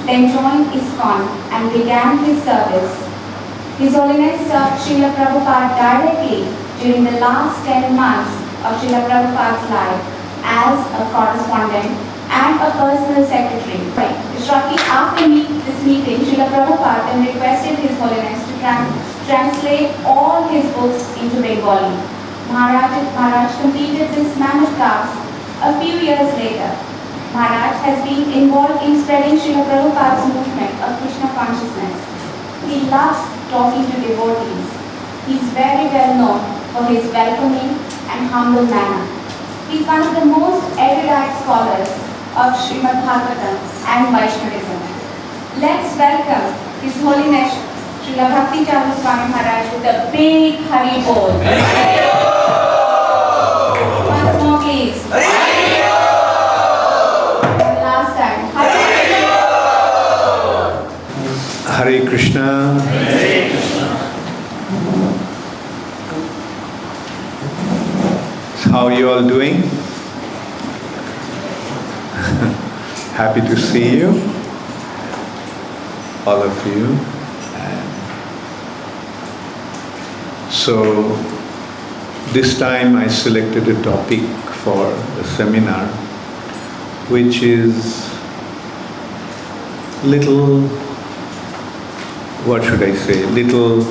then joined ISKCON and began his service. His Holiness served Srila Prabhupada directly during the last 10 months of Srila Prabhupada's life as a correspondent and a personal secretary. Shortly after this meeting, Srila Prabhupada then requested His Holiness to translate all his books into Bengali. Maharaj completed this mammoth task a few years later. Maharaj has been involved in spreading Srila Prabhupada's movement of Krishna consciousness. He loves talking to devotees. He is very well known for his welcoming and humble manner. He is one of the most erudite scholars of Srimad Bhagavatam and Vaishnavism. Let's welcome His Holiness Srila Bhakti Charu Swami Maharaj with a big Hari Bol. Once more please. One last time. Hare Krishna. Hare Krishna. How are you all doing? Happy to see you, all of you. And so this time I selected a topic for the seminar, which is little, what should I say, little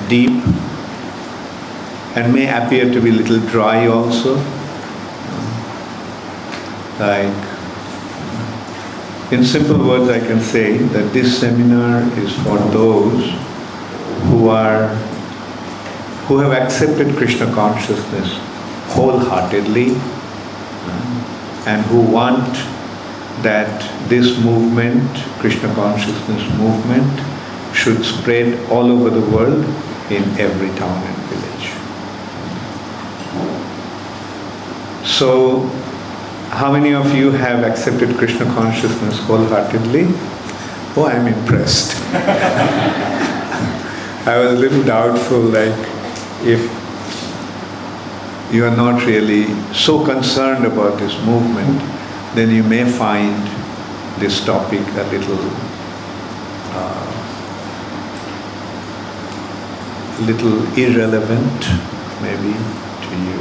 deep and may appear to be little dry also. Like, in simple words I can say that this seminar is for those who have accepted Krishna consciousness wholeheartedly and who want that this movement, Krishna consciousness movement, should spread all over the world in every town and village. So, how many of you have accepted Krishna consciousness wholeheartedly? Oh, I'm impressed. I was a little doubtful, like, if you are not really so concerned about this movement, then you may find this topic a little irrelevant, maybe, to you.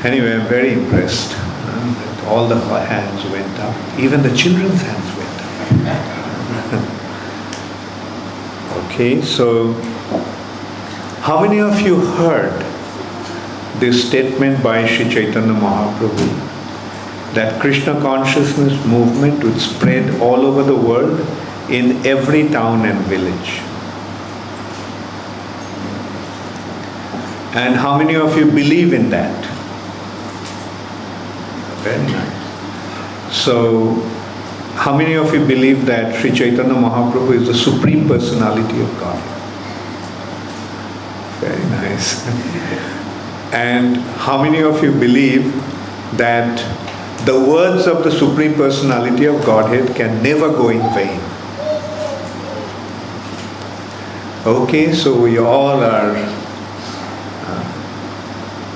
Anyway, I'm very impressed that all the hands went up, even the children's hands went up. Okay, so how many of you heard this statement by Sri Chaitanya Mahaprabhu that Krishna consciousness movement would spread all over the world in every town and village? And how many of you believe in that? Very nice. So, how many of you believe that Sri Chaitanya Mahaprabhu is the Supreme Personality of God? Very nice. And how many of you believe that the words of the Supreme Personality of Godhead can never go in vain? Okay, so we all are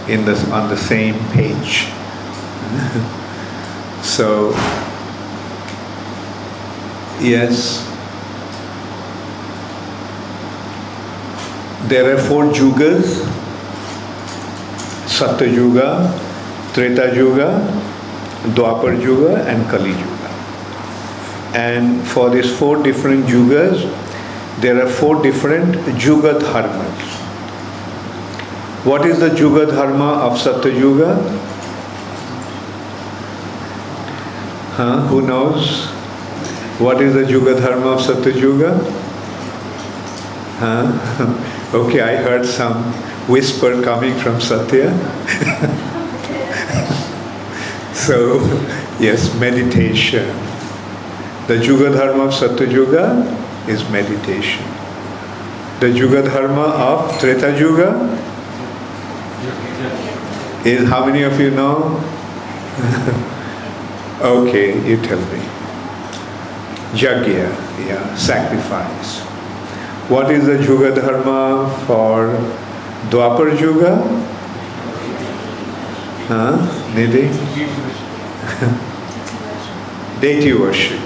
on the same page. So, yes, there are 4 yugas: Satya Yuga, Treta Yuga, Dwapar Yuga and Kali Yuga. And for these 4 different yugas, there are 4 different Yuga dharmas. What is the Yuga dharma of Satya Yuga? Who knows? What is the Yuga dharma of Satya Yuga? Okay, I heard some whisper coming from Satya. So, yes, meditation. The Yuga dharma of Satya Yuga is meditation. The Yuga dharma of Treta Yuga is, how many of you know? Okay, you tell me. Yajna, yeah, sacrifice. What is the Yuga dharma for Dwapar Yuga? Nidhi? Deity worship.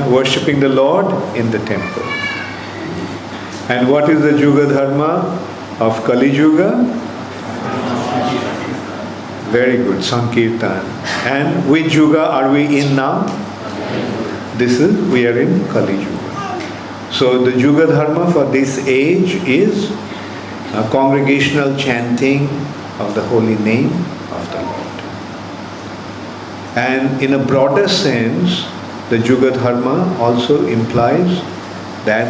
Worshipping the Lord in the temple. And what is the Juga Dharma of Kali Yuga? Very good, Sankirtan. And which Yuga are we in now? We are in Kali Yuga. So the Yuga Dharma for this age is congregational chanting of the holy name of the Lord. And in a broader sense, the Yuga Dharma also implies that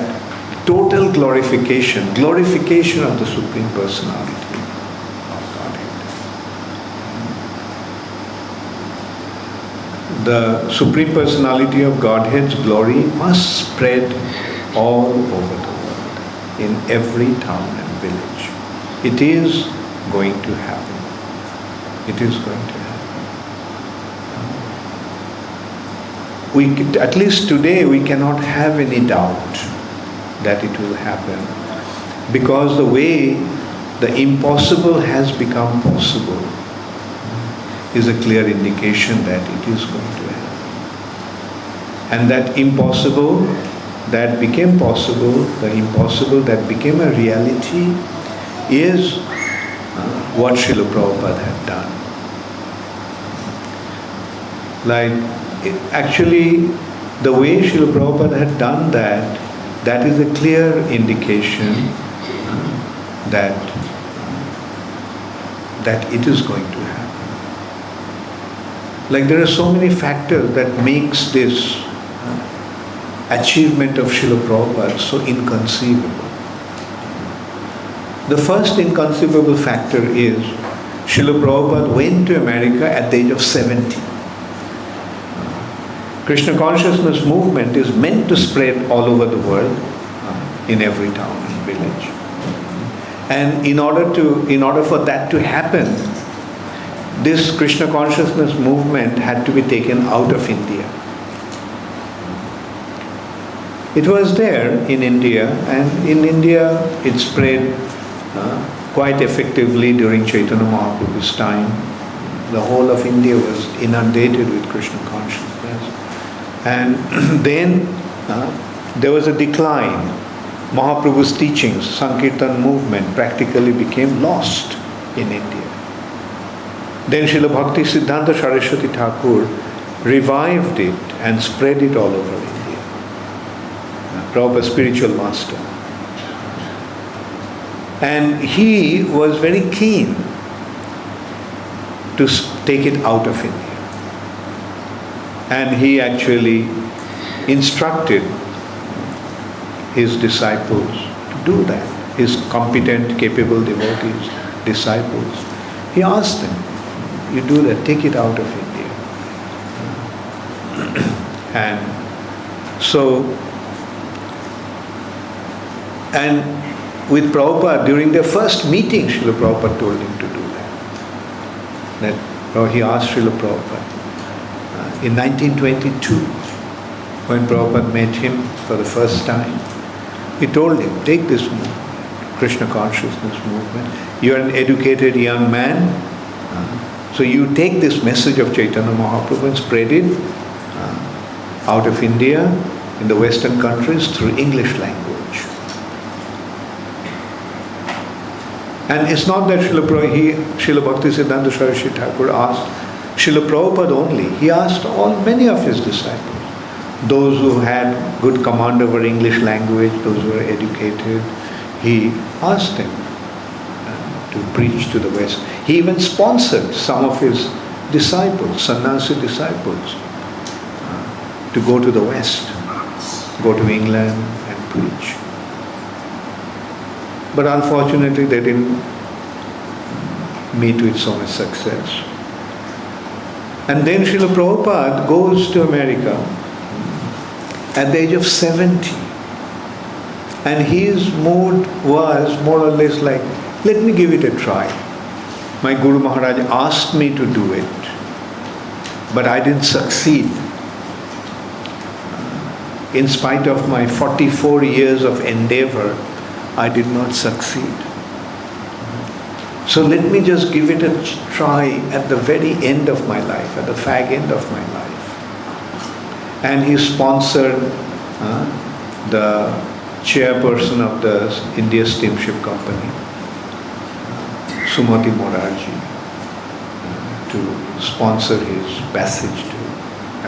total glorification of the Supreme Personality of Godhead. The Supreme Personality of Godhead's glory must spread all over the world, in every town and village. It is going to happen. It is going to happen. At least today, we cannot have any doubt that it will happen, because the way the impossible has become possible is a clear indication that it is going to happen. And that impossible that became possible, the impossible that became a reality, is what Srila Prabhupada had done. Actually, the way Srila Prabhupada had done that is a clear indication that it is going to happen. There are so many factors that makes this achievement of Srila Prabhupada so inconceivable. The first inconceivable factor is Srila Prabhupada went to America at the age of 70. Krishna consciousness movement is meant to spread all over the world, in every town and village. And in order for that to happen, this Krishna consciousness movement had to be taken out of India. It was there in India, and in India it spread quite effectively during Chaitanya Mahaprabhu's time. The whole of India was inundated with Krishna consciousness. And then there was a decline. Mahaprabhu's teachings, Sankirtan movement, practically became lost in India. Then Srila Bhakti Siddhanta Saraswati Thakur revived it and spread it all over India. Prabhupada's spiritual master. And he was very keen to take it out of India. And he actually instructed his disciples to do that, his competent, capable devotees, disciples. He asked them, you do that, take it out of India. And with Prabhupada, during their first meeting, Srila Prabhupada told him to do that. He asked Srila Prabhupada, in 1922, when Prabhupada met him for the first time, he told him, take this movement, Krishna consciousness movement. You are an educated young man, so you take this message of Chaitanya Mahaprabhu and spread it out of India, in the Western countries, through English language. And it's not that Srila Bhakti Siddhanta Saraswati Thakur asked Srila Prabhupada only. He asked many of his disciples. Those who had good command over English language, those who were educated, he asked them to preach to the West. He even sponsored some of his disciples, sannyasi disciples, to go to the West, go to England and preach. But unfortunately, they didn't meet with so much success. And then Srila Prabhupada goes to America at the age of 70. And his mood was more or less like, let me give it a try. My Guru Maharaj asked me to do it, but I didn't succeed. In spite of my 44 years of endeavor, I did not succeed. So let me just give it a try at the very end of my life, at the fag end of my life. And he sponsored the chairperson of the India Steamship Company, Sumati Morarji, to sponsor his passage to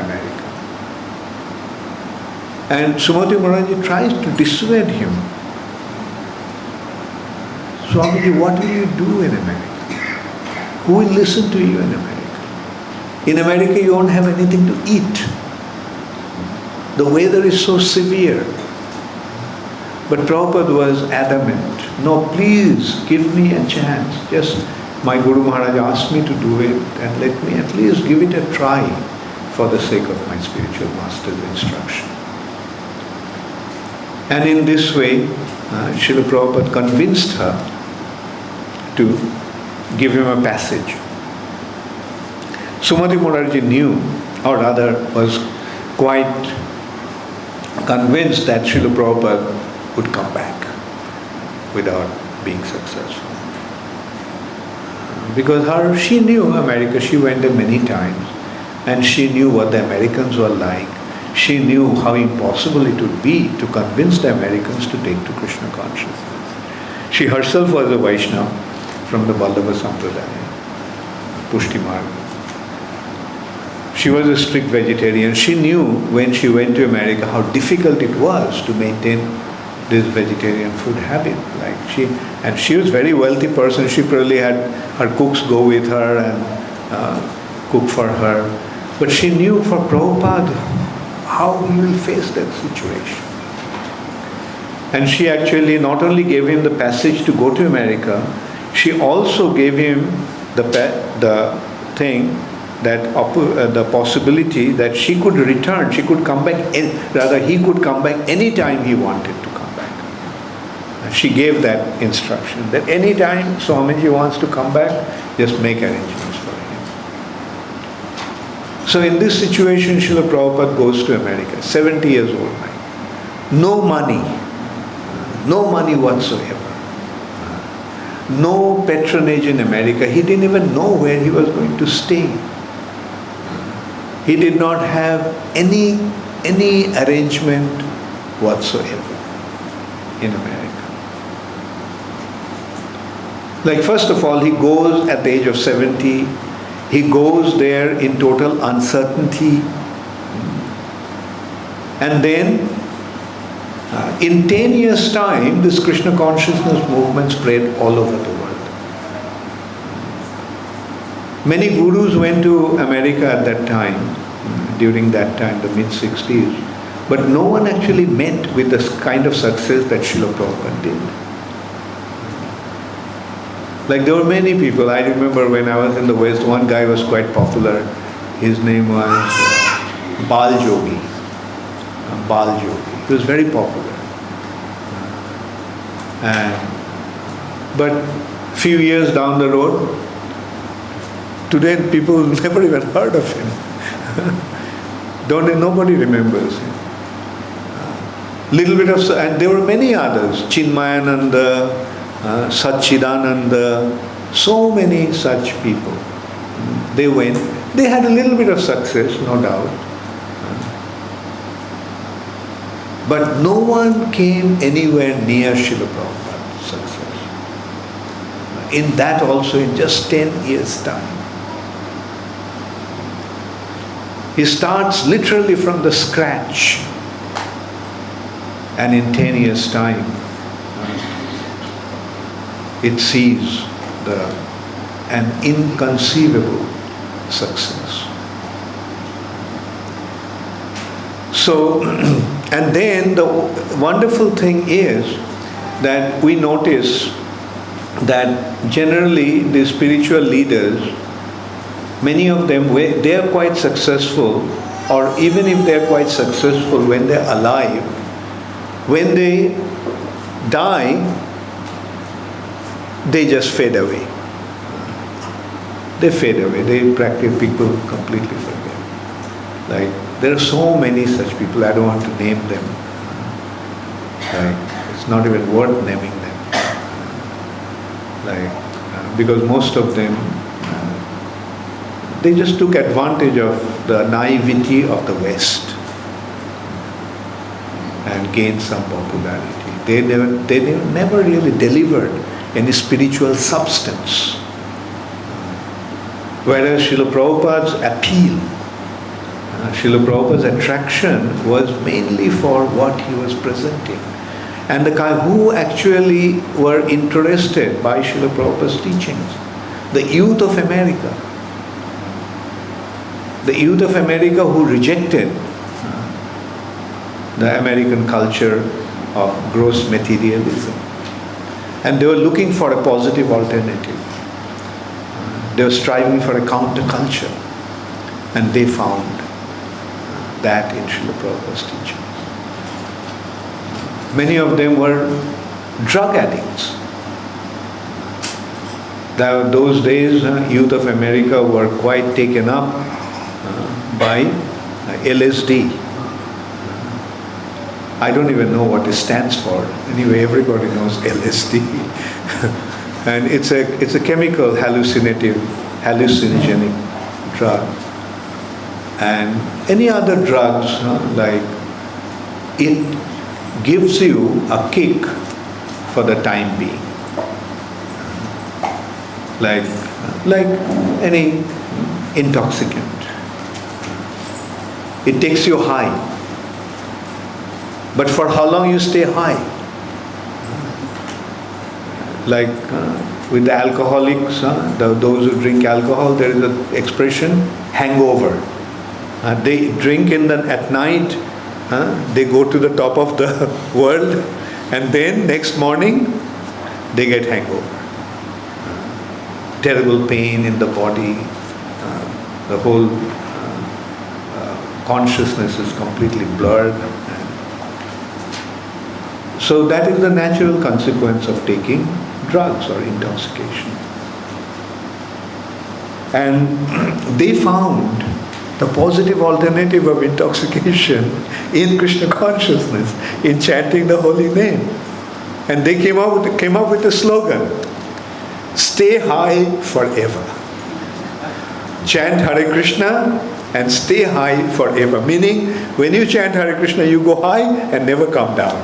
America. And Sumati Morarji tries to dissuade him. Swamiji, what will you do in America? Who will listen to you in America? In America you won't have anything to eat. The weather is so severe. But Prabhupada was adamant. No, please give me a chance. Just my Guru Maharaj asked me to do it, and let me at least give it a try for the sake of my spiritual master's instruction. And in this way, Srila Prabhupada convinced her to give him a passage. Sumati Morarji knew, or rather was quite convinced that Srila Prabhupada would come back without being successful. Because she knew America, she went there many times, and she knew what the Americans were like. She knew how impossible it would be to convince the Americans to take to Krishna consciousness. She herself was a Vaishnava from the Vallabha Sampradaya, Pushti Marga. She was a strict vegetarian. She knew when she went to America how difficult it was to maintain this vegetarian food habit. And she was a very wealthy person. She probably had her cooks go with her and cook for her. But she knew for Prabhupada how he will face that situation. And she actually not only gave him the passage to go to America, she also gave him the thing that the possibility that she could return, she could come back, rather he could come back anytime he wanted to come back. And she gave that instruction that anytime Swamiji wants to come back, just make arrangements for him. So in this situation, Srila Prabhupada goes to America, 70 years old now. No money whatsoever. No patronage in America. He didn't even know where he was going to stay. He did not have any arrangement whatsoever in America. Like first of all, he goes at the age of 70. He goes there in total uncertainty. And then in 10 years' time, this Krishna consciousness movement spread all over the world. Many gurus went to America at that time, during that time, the mid-60s, but no one actually met with the kind of success that Srila Prabhupada did. Like there were many people. I remember when I was in the West, one guy was quite popular. His name was Bal Jogi. Bal Jogi. He was very popular. But few years down the road, today people never even heard of him. Nobody remembers him. Little bit of, and there were many others, Chinmayananda, Satchidananda, so many such people. They went, they had a little bit of success, no doubt. But no one came anywhere near Srila Prabhupada's success. In that also, in just 10 years' time. He starts literally from the scratch. And in 10 years' time, it sees an inconceivable success. So, and then the wonderful thing is that we notice that generally the spiritual leaders, many of them, they are quite successful, or even if they are quite successful when they are alive, when they die, they just fade away. They fade away. They practice, people completely forget. Like, there are so many such people, I don't want to name them. Like, it's not even worth naming them. Like, because most of them, they just took advantage of the naivety of the West. and gain some popularity. They never really delivered any spiritual substance. Whereas Srila Prabhupada's appeal, Srila Prabhupada's attraction was mainly for what he was presenting. And the guy who actually were interested by Srila Prabhupada's teachings, the youth of America. The youth of America who rejected the American culture of gross materialism. And they were looking for a positive alternative. They were striving for a counterculture. And they found that in Srila Prabhupada's teachings. Many of them were drug addicts. Those days, youth of America were quite taken up by LSD. I don't even know what it stands for. Anyway, everybody knows LSD. And it's a chemical hallucinogenic drug. And any other drugs, like it gives you a kick for the time being. Like any intoxicant. It takes you high. But for how long you stay high? Like with the alcoholics, those who drink alcohol, there is an expression, hangover. They drink at night, they go to the top of the world, and then next morning, they get hangover. Terrible pain in the body, the whole consciousness is completely blurred. So that is the natural consequence of taking drugs or intoxication. And they found the positive alternative of intoxication in Krishna consciousness, in chanting the holy name. And they came up with a slogan, stay high forever. Chant Hare Krishna and stay high forever. Meaning, when you chant Hare Krishna, you go high and never come down.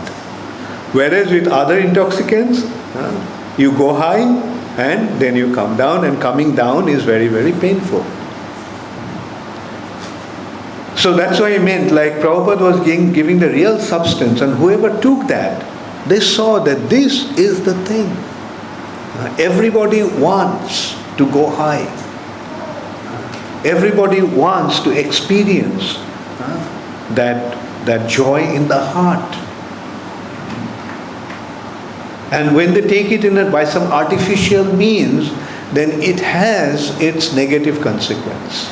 Whereas with other intoxicants, you go high and then you come down, and coming down is very, very painful. So that's why I meant, like Prabhupada was giving the real substance, and whoever took that, they saw that this is the thing. Everybody wants to go high. Everybody wants to experience that joy in the heart. And when they take it by some artificial means, then it has its negative consequence.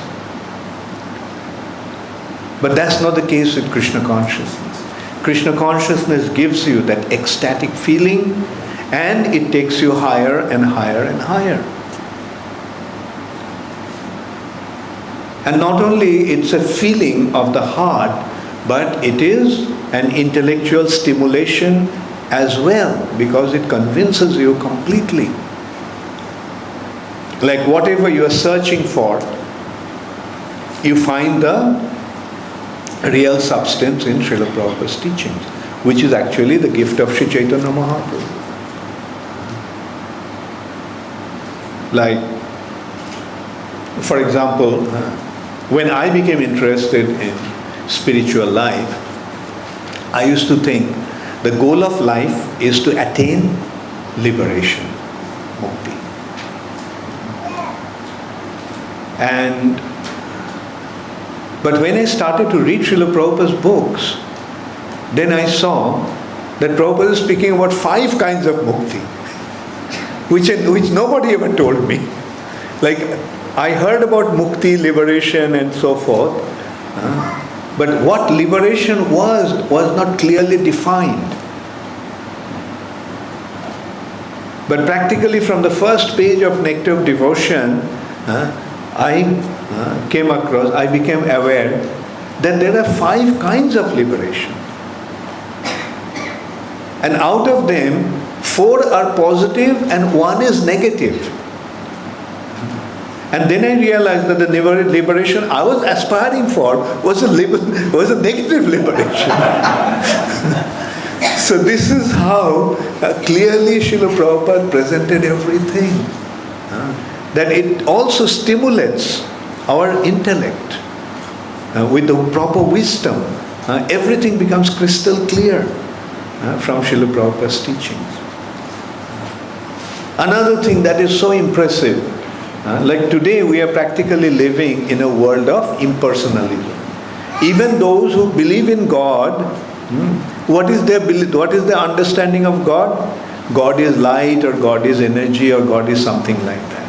But that's not the case with Krishna consciousness. Krishna consciousness gives you that ecstatic feeling, and it takes you higher and higher and higher. And not only it's a feeling of the heart, but it is an intellectual stimulation as well, because it convinces you completely. Like whatever you are searching for, you find the real substance in Srila Prabhupada's teachings, which is actually the gift of Sri Chaitanya Mahaprabhu. Like, for example, when I became interested in spiritual life, I used to think the goal of life is to attain liberation, mukti. But when I started to read Srila Prabhupada's books, then I saw that Prabhupada is speaking about 5 kinds of mukti, which nobody ever told me. Like, I heard about mukti, liberation and so forth, but what liberation was not clearly defined. But practically from the first page of Nectar of Devotion, I became aware that there are 5 kinds of liberation. And out of them, 4 are positive and 1 is negative. And then I realized that the liberation I was aspiring for was a negative liberation. So this is how clearly Srila Prabhupada presented everything. That it also stimulates our intellect with the proper wisdom. Everything becomes crystal clear from Srila Prabhupada's teachings. Another thing that is so impressive, like today we are practically living in a world of impersonalism. Even those who believe in God, what is their understanding of God? God is light, or God is energy, or God is something like that.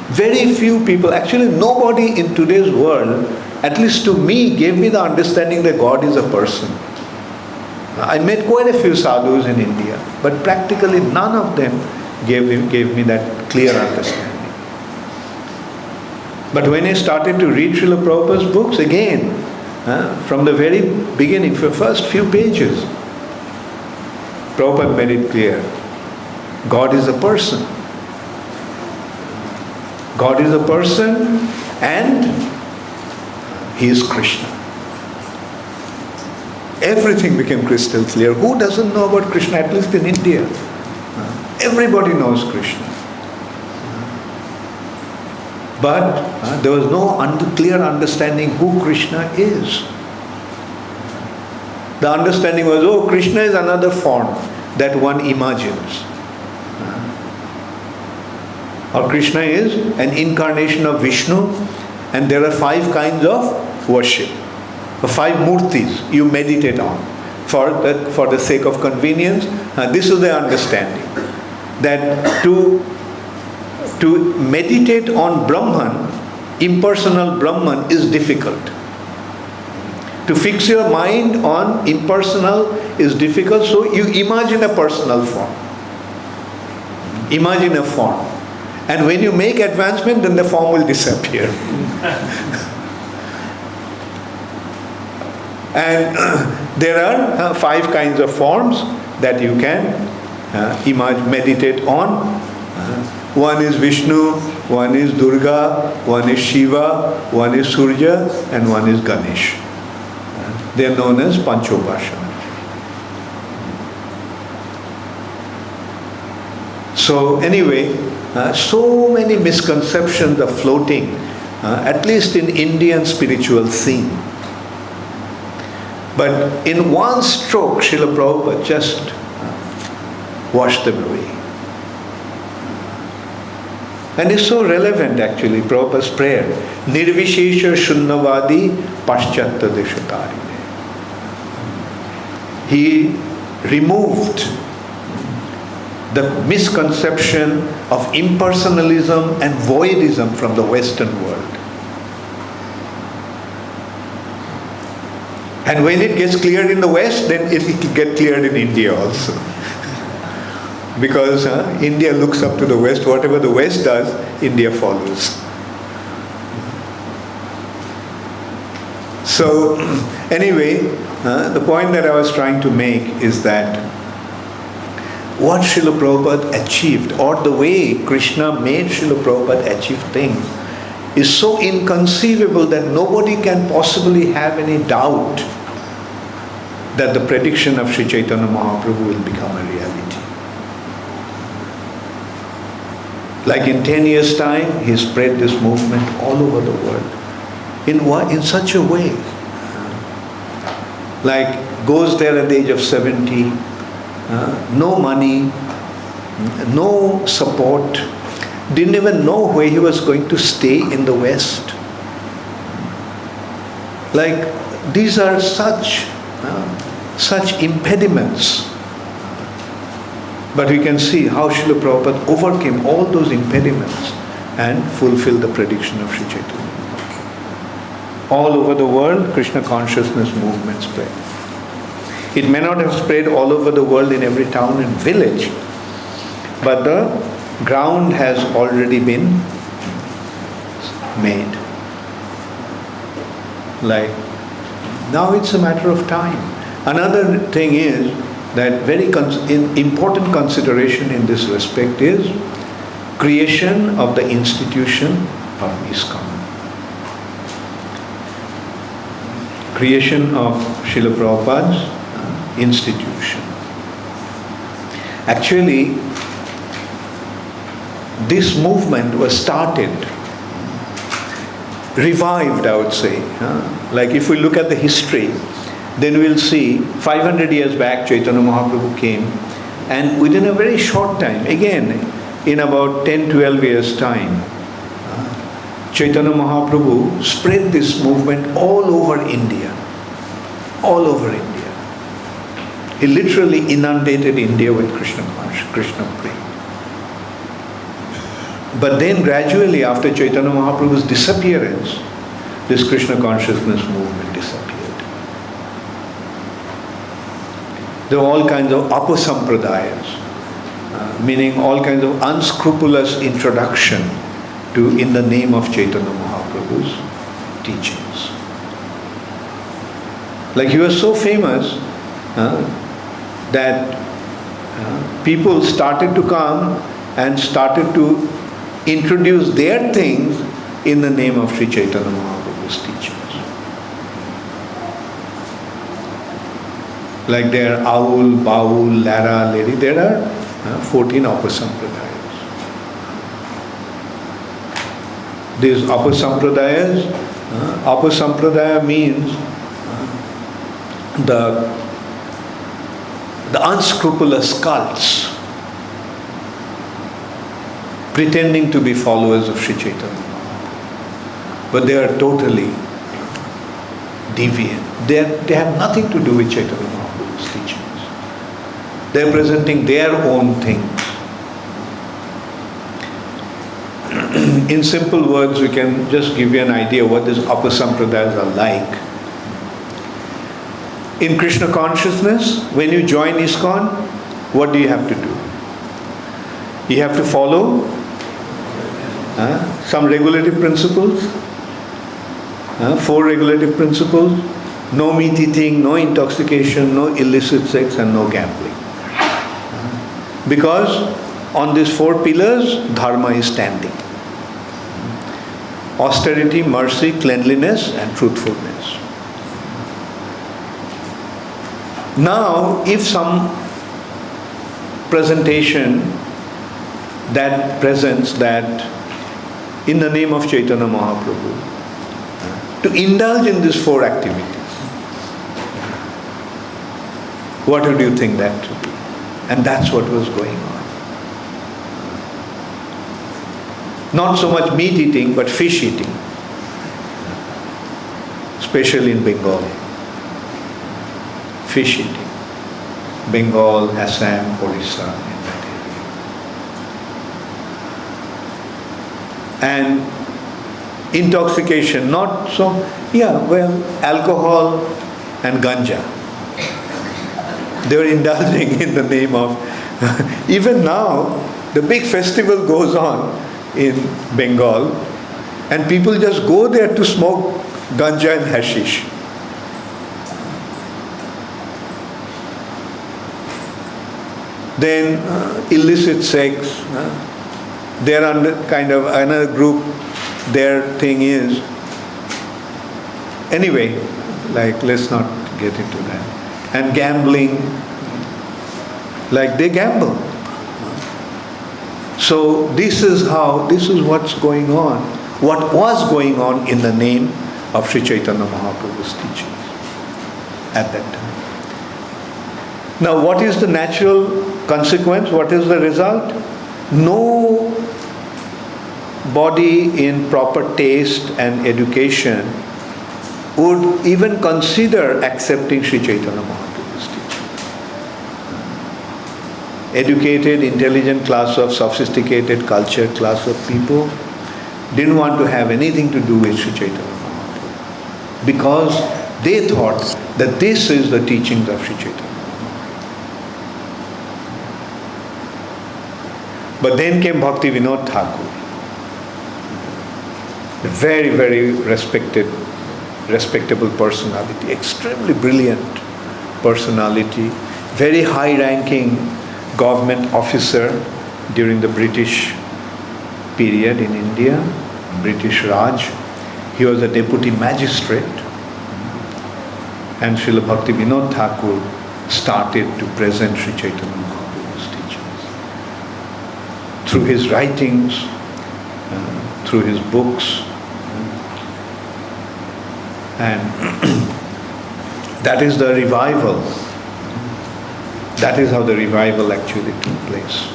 Very few people, actually nobody in today's world, at least to me, gave me the understanding that God is a person. I met quite a few sadhus in India, but practically none of them gave me that clear understanding. But when I started to read Srila Prabhupada's books, again, from the very beginning, for the first few pages, Prabhupada made it clear. God is a person. God is a person and He is Krishna. Everything became crystal clear. Who doesn't know about Krishna, at least in India? Everybody knows Krishna. But there was no clear understanding who Krishna is. The understanding was, oh, Krishna is another form that one imagines. Or Krishna is an incarnation of Vishnu, and there are 5 kinds of worship. 5 murtis you meditate on. For the sake of convenience, this is the understanding. That to meditate on Brahman, impersonal Brahman, is difficult. To fix your mind on impersonal is difficult, so you imagine a personal form. Imagine a form. And when you make advancement, then the form will disappear. And there are 5 kinds of forms that you can meditate on. One is Vishnu, one is Durga, one is Shiva, one is Surya, and one is Ganesh. They are known as Panchobhashana. So anyway, so many misconceptions are floating, at least in Indian spiritual scene. But in one stroke, Srila Prabhupada just washed them away. And it's so relevant actually, Prabhupada's prayer. Nirvishesha Shunnavadi Paschatta Deshatarine. He removed the misconception of impersonalism and voidism from the Western world. And when it gets cleared in the West, then it will get cleared in India also. Because India looks up to the West. Whatever the West does, India follows. So, anyway, the point that I was trying to make is that what Srila Prabhupada achieved, or the way Krishna made Srila Prabhupada achieve things, is so inconceivable that nobody can possibly have any doubt that the prediction of Sri Chaitanya Mahaprabhu will become a reality. Like in 10 years' time, he spread this movement all over the world. In such a way. Like goes there at the age of 70, no money, no support, didn't even know where he was going to stay in the West. Like these are such impediments. But we can see how Srila Prabhupada overcame all those impediments and fulfilled the prediction of Sri Chaitanya. All over the world, Krishna consciousness movement spread. It may not have spread all over the world in every town and village, but the ground has already been made. Like, now it's a matter of time. Another thing is that very important consideration in this respect is creation of the institution of ISKCON. creation of Srila Prabhupada's institution. Actually, this movement was started, revived, I would say. Like if we look at the history, then we'll see 500 years back Chaitanya Mahaprabhu came, and within a very short time, again in about 10-12 years time, Chaitanya Mahaprabhu spread this movement all over India. All over India. He literally inundated India with Krishna consciousness, Krishna prema. But then gradually after Chaitanya Mahaprabhu's disappearance, this Krishna consciousness movement disappeared. There were all kinds of apasampradayas, meaning all kinds of unscrupulous introduction to in the name of Chaitanya Mahaprabhu's teachings. Like he was so famous that people started to come and started to introduce their things in the name of Sri Chaitanya Mahaprabhu's teachings. Like there are Aul, Baul, Lara, Lady, there are 14 apasampradayas. These apasampradayas, apasampradaya means the unscrupulous cults pretending to be followers of Sri Chaitanya Mahaprabhu. But they are totally deviant. They have nothing to do with Chaitanya Mahaprabhu's teachings. They are presenting their own things. In simple words, we can just give you an idea what these apasampradayas are like. In Krishna consciousness, when you join ISKCON, what do you have to do? You have to follow some regulative principles, 4 regulative principles: no meat eating, no intoxication, no illicit sex, and no gambling. Because on these 4 pillars, dharma is standing. Austerity, mercy, cleanliness, and truthfulness. Now, if some presentation that presents that in the name of Chaitanya Mahaprabhu, to indulge in these 4 activities, what would you think that to be? And that's what was going on. Not so much meat eating, but fish eating, especially in Bengal. Fish eating. Bengal, Assam, Orissa, in that area. And intoxication, not so, alcohol and ganja. They were indulging in the name of, even now, the big festival goes on in Bengal, and people just go there to smoke ganja and hashish. Then illicit sex, they're under kind of another group, their thing is, anyway, like let's not get into that. And gambling, like they gamble. So this is what's going on, what was going on in the name of Sri Chaitanya Mahaprabhu's teachings at that time. Now what is the natural consequence? What is the result? No body in proper taste and education would even consider accepting Sri Chaitanya Mahaprabhu's teaching. Educated, intelligent class of sophisticated, cultured class of people didn't want to have anything to do with Sri Chaitanya Mahaprabhu because they thought that this is the teachings of Sri Chaitanya. But then came Bhakti Vinod Thakur, a very, very respectable personality, extremely brilliant personality, very high-ranking government officer during the British period in India, British Raj. He was a deputy magistrate. And Srila Bhakti Vinod Thakur started to present Sri Chaitanya Mahaprabhu's teachings. Through his writings, through his books. And that is the revival. That is how the revival actually took place.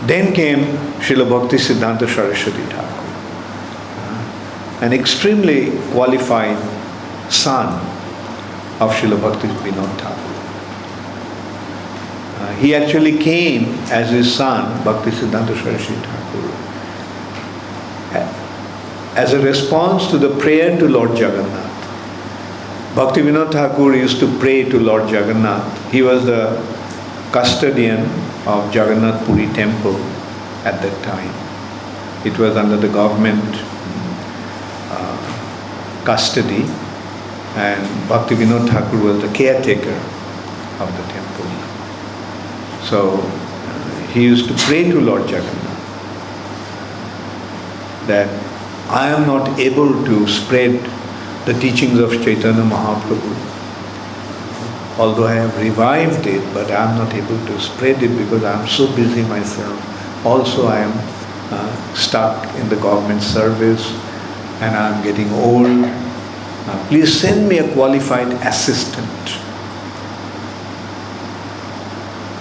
Then came Srila Bhakti Siddhanta Saraswati Thakur, an extremely qualified son of Srila Bhakti Vinod Thakur. He actually came as his son, Bhakti Siddhanta Saraswati Thakur, as a response to the prayer to Lord Jagannath. Bhakti Vinod Thakur used to pray to Lord Jagannath. He was the custodian of Jagannath Puri temple at that time. It was under the government custody, and Bhakti Vinod Thakur was the caretaker of the temple. So he used to pray to Lord Jagannath that I am not able to spread the teachings of Chaitanya Mahaprabhu. Although I have revived it, but I am not able to spread it because I am so busy myself. Also I am stuck in the government service and I am getting old. Please send me a qualified assistant.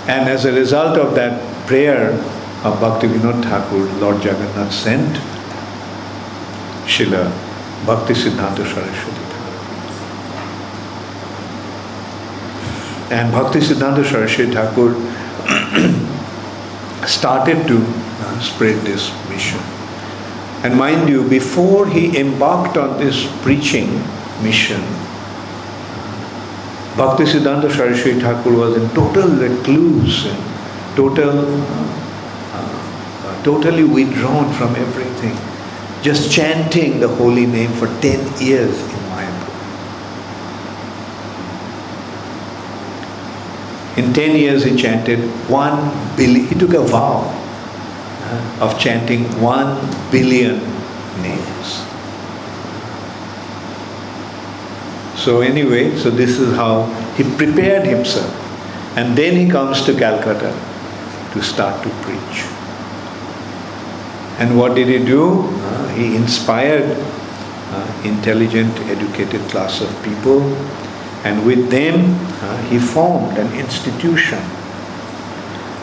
And as a result of that prayer of Bhakti Vinod Thakur, Lord Jagannath sent Srila Bhakti Siddhanta Saraswati Thakur. And Bhakti Siddhanta Saraswati Thakur started to spread this mission. And mind you, before he embarked on this preaching mission, Bhakti Siddhanta Saraswati Thakur was in total recluse and totally withdrawn from everything, just chanting the holy name for 10 years in Mayapur. In 10 years he chanted 1 billion, he took a vow of chanting 1 billion names. So anyway, so this is how he prepared himself. And then he comes to Calcutta to start to preach. And what did he do? He inspired intelligent, educated class of people, and with them he formed an institution.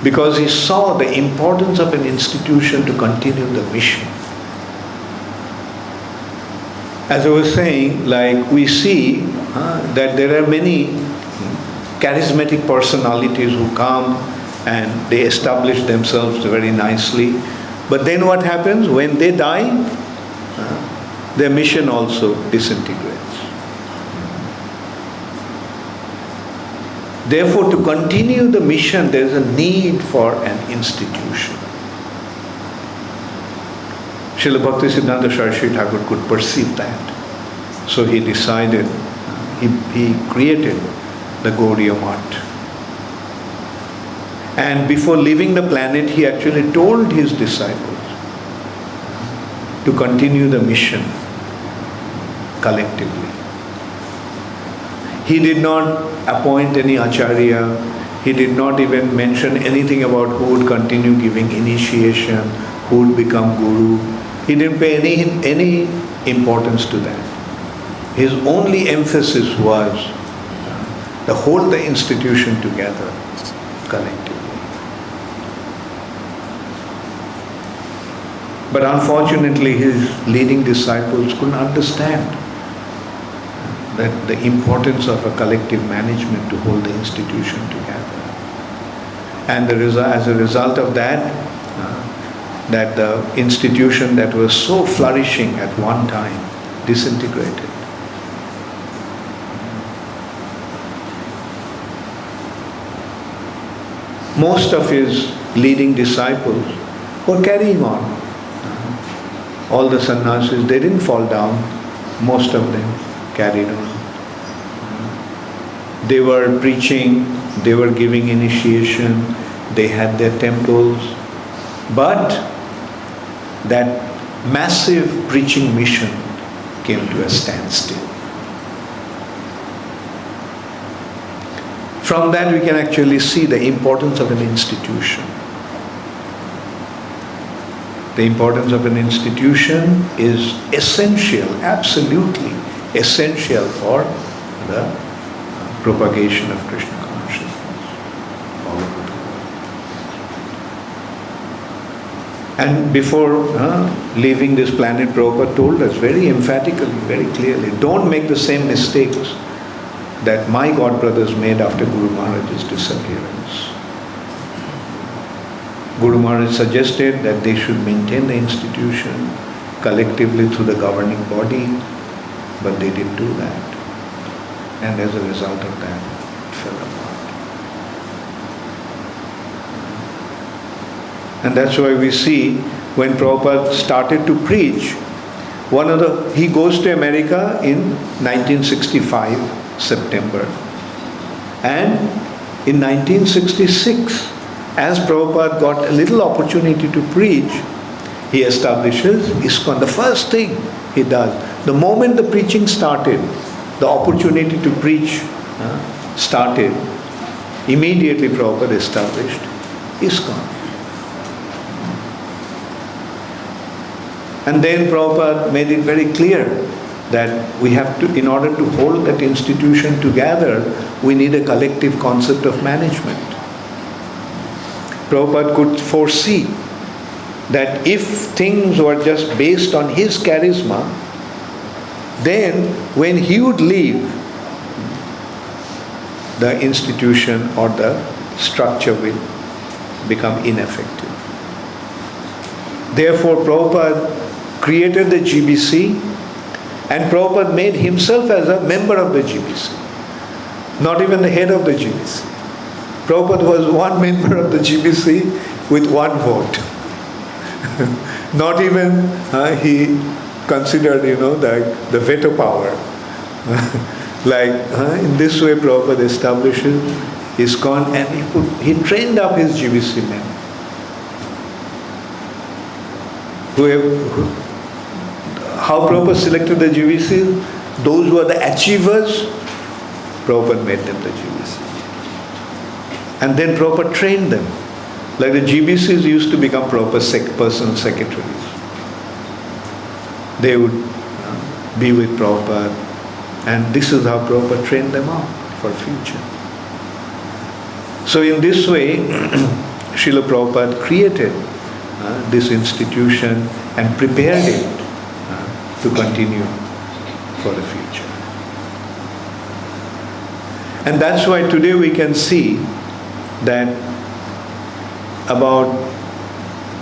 Because he saw the importance of an institution to continue the mission. As I was saying, like we see that there are many charismatic personalities who come and they establish themselves very nicely. But then what happens? When they die, their mission also disintegrates. Therefore, to continue the mission, there is a need for an institution. Srila Bhakti Siddhanta Saraswati Thakur could perceive that. So he decided, he created the Gaudiya Math. And before leaving the planet, he actually told his disciples to continue the mission collectively. He did not appoint any acharya. He did not even mention anything about who would continue giving initiation, who would become guru. He didn't pay any importance to that. His only emphasis was to hold the institution together collectively. But unfortunately, his leading disciples couldn't understand that the importance of a collective management to hold the institution together. And as a result of that, that the institution that was so flourishing at one time disintegrated. Most of his leading disciples were carrying on. All the sannyasis, they didn't fall down. Most of them carried on. They were preaching, they were giving initiation, they had their temples. But that massive preaching mission came to a standstill. From that we can actually see the importance of an institution. The importance of an institution is essential, absolutely essential for the propagation of Krishna consciousness all over the world. And before leaving this planet, Prabhupada told us very emphatically, very clearly, don't make the same mistakes that my god brothers made after Guru Maharaj's disappearance. Guru Maharaj suggested that they should maintain the institution collectively through the governing body, but they didn't do that. And as a result of that, it fell apart. And that's why we see when Prabhupada started to preach, he goes to America in 1965, September. And in 1966, as Prabhupada got a little opportunity to preach, he establishes ISKCON. The first thing he does, the moment the preaching started, the opportunity to preach started, immediately Prabhupada established ISKCON. And then Prabhupada made it very clear that we have to, in order to hold that institution together, we need a collective concept of management. Prabhupada could foresee that if things were just based on his charisma, then when he would leave, the institution or the structure will become ineffective. Therefore, Prabhupada created the GBC, and Prabhupada made himself as a member of the GBC, not even the head of the GBC. Prabhupada was one member of the GBC with one vote. Not even he considered, the veto power. In this way Prabhupada establishes ISKCON, and he trained up his GBC men. How Prabhupada selected the GBC? Those who are the achievers, Prabhupada made them the GBC. And then Prabhupada trained them. Like the GBCs used to become Prabhupada's personal secretaries. They would be with Prabhupada, and this is how Prabhupada trained them up for future. So in this way, Srila Prabhupada created this institution and prepared it to continue for the future. And that's why today we can see that about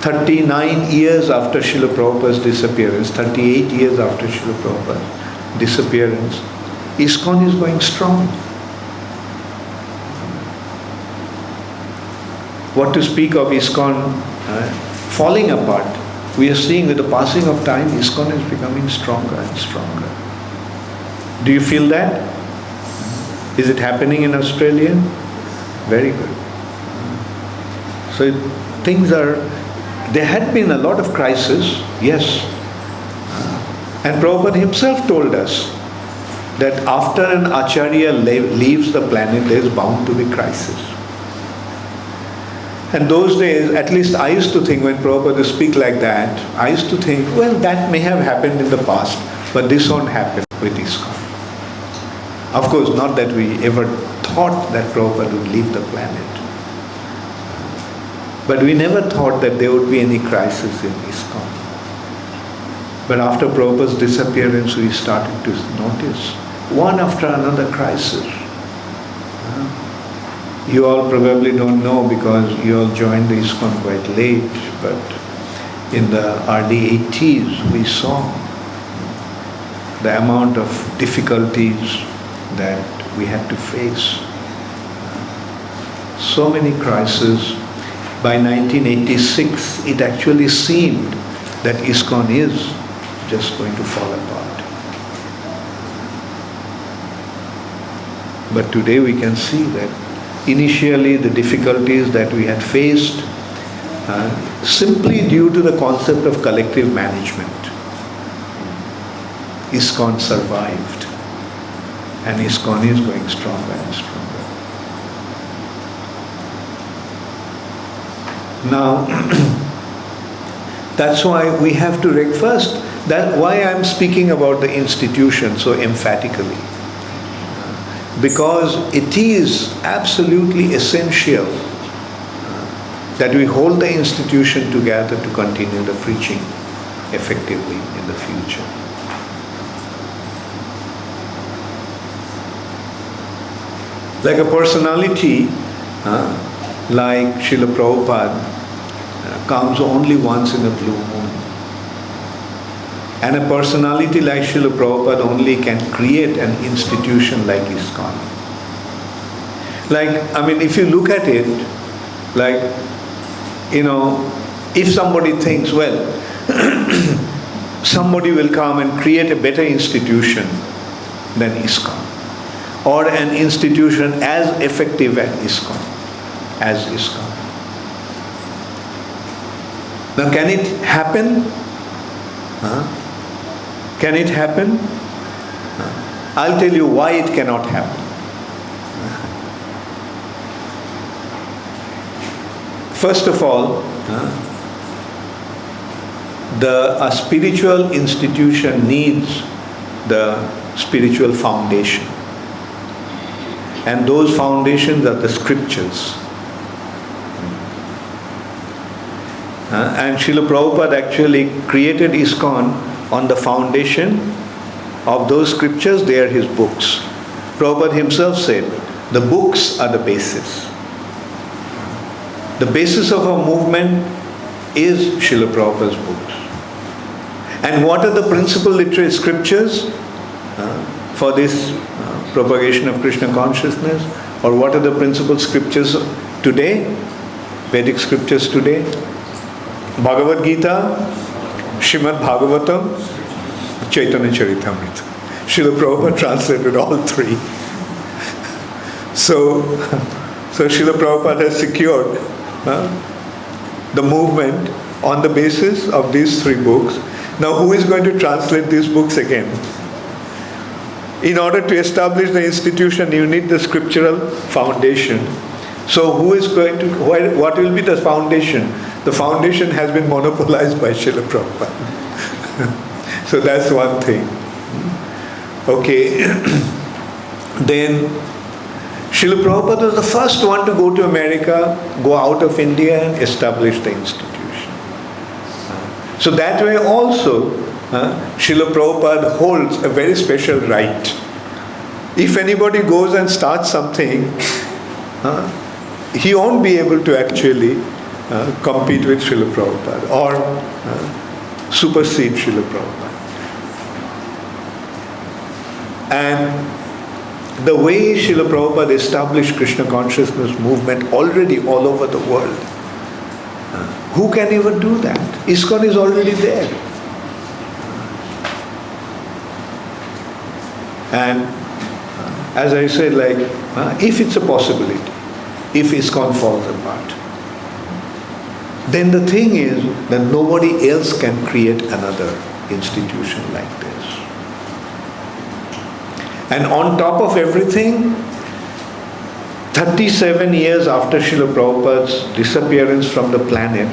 39 years after Srila Prabhupada's disappearance, 38 years after Srila Prabhupada's disappearance, ISKCON is going strong. What to speak of ISKCON falling apart? We are seeing with the passing of time, ISKCON is becoming stronger and stronger. Do you feel that? Is it happening in Australia? Very good. So there had been a lot of crisis, yes. And Prabhupada himself told us that after an Acharya leaves the planet, there is bound to be crisis. And those days, at least I used to think when Prabhupada would speak like that, I used to think, well, that may have happened in the past, but this won't happen with ISKCON. Of course, not that we ever thought that Prabhupada would leave the planet. But we never thought that there would be any crisis in ISKCON. But after Prabhupada's disappearance, we started to notice one after another crisis. You all probably don't know because you all joined the ISKCON quite late, but in the early 80s we saw the amount of difficulties that we had to face. So many crises. By 1986, it actually seemed that ISKCON is just going to fall apart. But today we can see that initially the difficulties that we had faced simply due to the concept of collective management, ISKCON survived, and ISKCON is going stronger and stronger. Now, that's why we have to first, that's why I'm speaking about the institution so emphatically. Because it is absolutely essential that we hold the institution together to continue the preaching effectively in the future. Like a personality like Srila Prabhupada comes only once in a blue moon. And a personality like Srila Prabhupada only can create an institution like ISKCON. If you look at it, if somebody thinks, well, somebody will come and create a better institution than ISKCON, or an institution as effective as ISKCON. Now, can it happen? Can it happen? I'll tell you why it cannot happen. First of all, a spiritual institution needs the spiritual foundation. And those foundations are the scriptures. And Srila Prabhupada actually created ISKCON on the foundation of those scriptures. They are his books. Prabhupada himself said, the books are the basis. The basis of our movement is Srila Prabhupada's books. And what are the principal literary scriptures for this propagation of Krishna consciousness? Or what are the principal scriptures today? Vedic scriptures today? Bhagavad Gita, Srimad Bhagavatam, Chaitanya Charitamrita. Srila Prabhupada translated all three. So Srila Prabhupada has secured the movement on the basis of these three books. Now, who is going to translate these books again? In order to establish the institution, you need the scriptural foundation. So who is going to, what will be the foundation? The foundation has been monopolized by Srila Prabhupada. So that's one thing. Okay. Then Srila Prabhupada was the first one to go to America, go out of India and establish the institution. So that way also, Srila Prabhupada holds a very special right. If anybody goes and starts something, he won't be able to actually compete with Srila Prabhupada or supersede Srila Prabhupada. And the way Srila Prabhupada established Krishna consciousness movement already all over the world, who can even do that? ISKCON is already there. And as I said, if it's a possibility, if ISKCON falls apart, then the thing is that nobody else can create another institution like this. And on top of everything, 37 years after Srila Prabhupada's disappearance from the planet,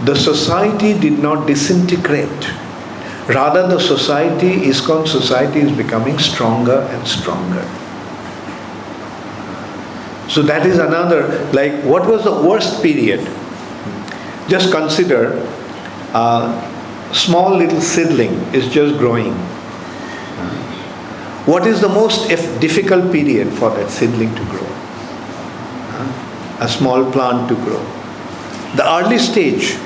the society did not disintegrate. Rather, the society, ISKCON society, is becoming stronger and stronger. So that is another, what was the worst period? Just consider a small little seedling is just growing. What is the most difficult period for that seedling to grow? A small plant to grow. The early stage.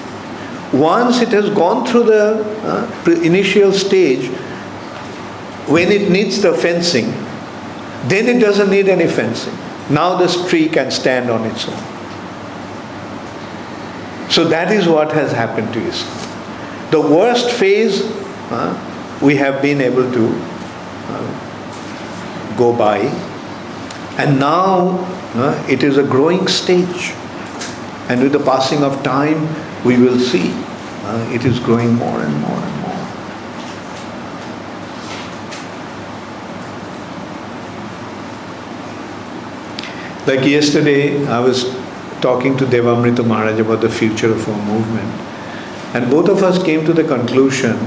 Once it has gone through the initial stage, when it needs the fencing, then it doesn't need any fencing. Now the tree can stand on its own. So that is what has happened to ISKCON. The worst phase we have been able to go by, and now it is a growing stage, and with the passing of time we will see it is growing more and more and more. Like yesterday I was talking to Devamrita Maharaj about the future of our movement. And both of us came to the conclusion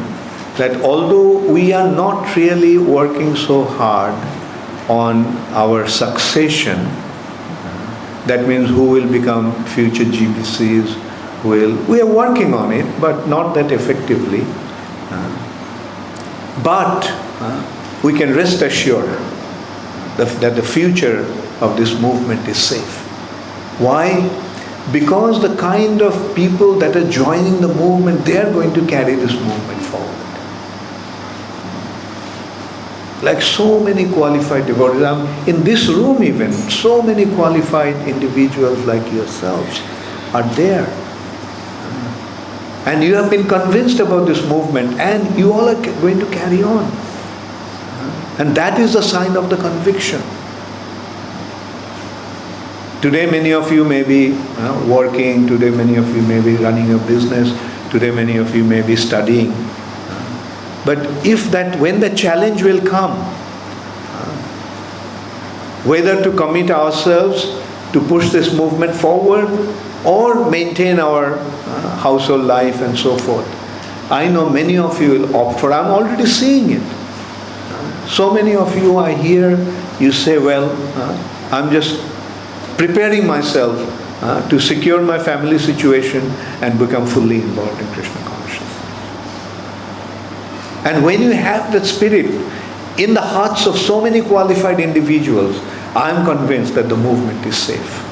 that although we are not really working so hard on our succession, that means who will become future GBCs, we are working on it, but not that effectively. But we can rest assured that the future of this movement is safe. Why? Because the kind of people that are joining the movement, they are going to carry this movement forward. Like so many qualified devotees, in this room even, so many qualified individuals like yourselves are there. And you have been convinced about this movement, and you all are going to carry on. And that is the sign of the conviction. Today many of you may be working, today many of you may be running a business, today many of you may be studying. But when the challenge will come, whether to commit ourselves to push this movement forward or maintain our household life and so forth, I know many of you will opt for. I'm already seeing it. So many of you are here, you say, well, I'm just preparing myself to secure my family situation and become fully involved in Krishna consciousness. And when you have that spirit in the hearts of so many qualified individuals, I'm convinced that the movement is safe.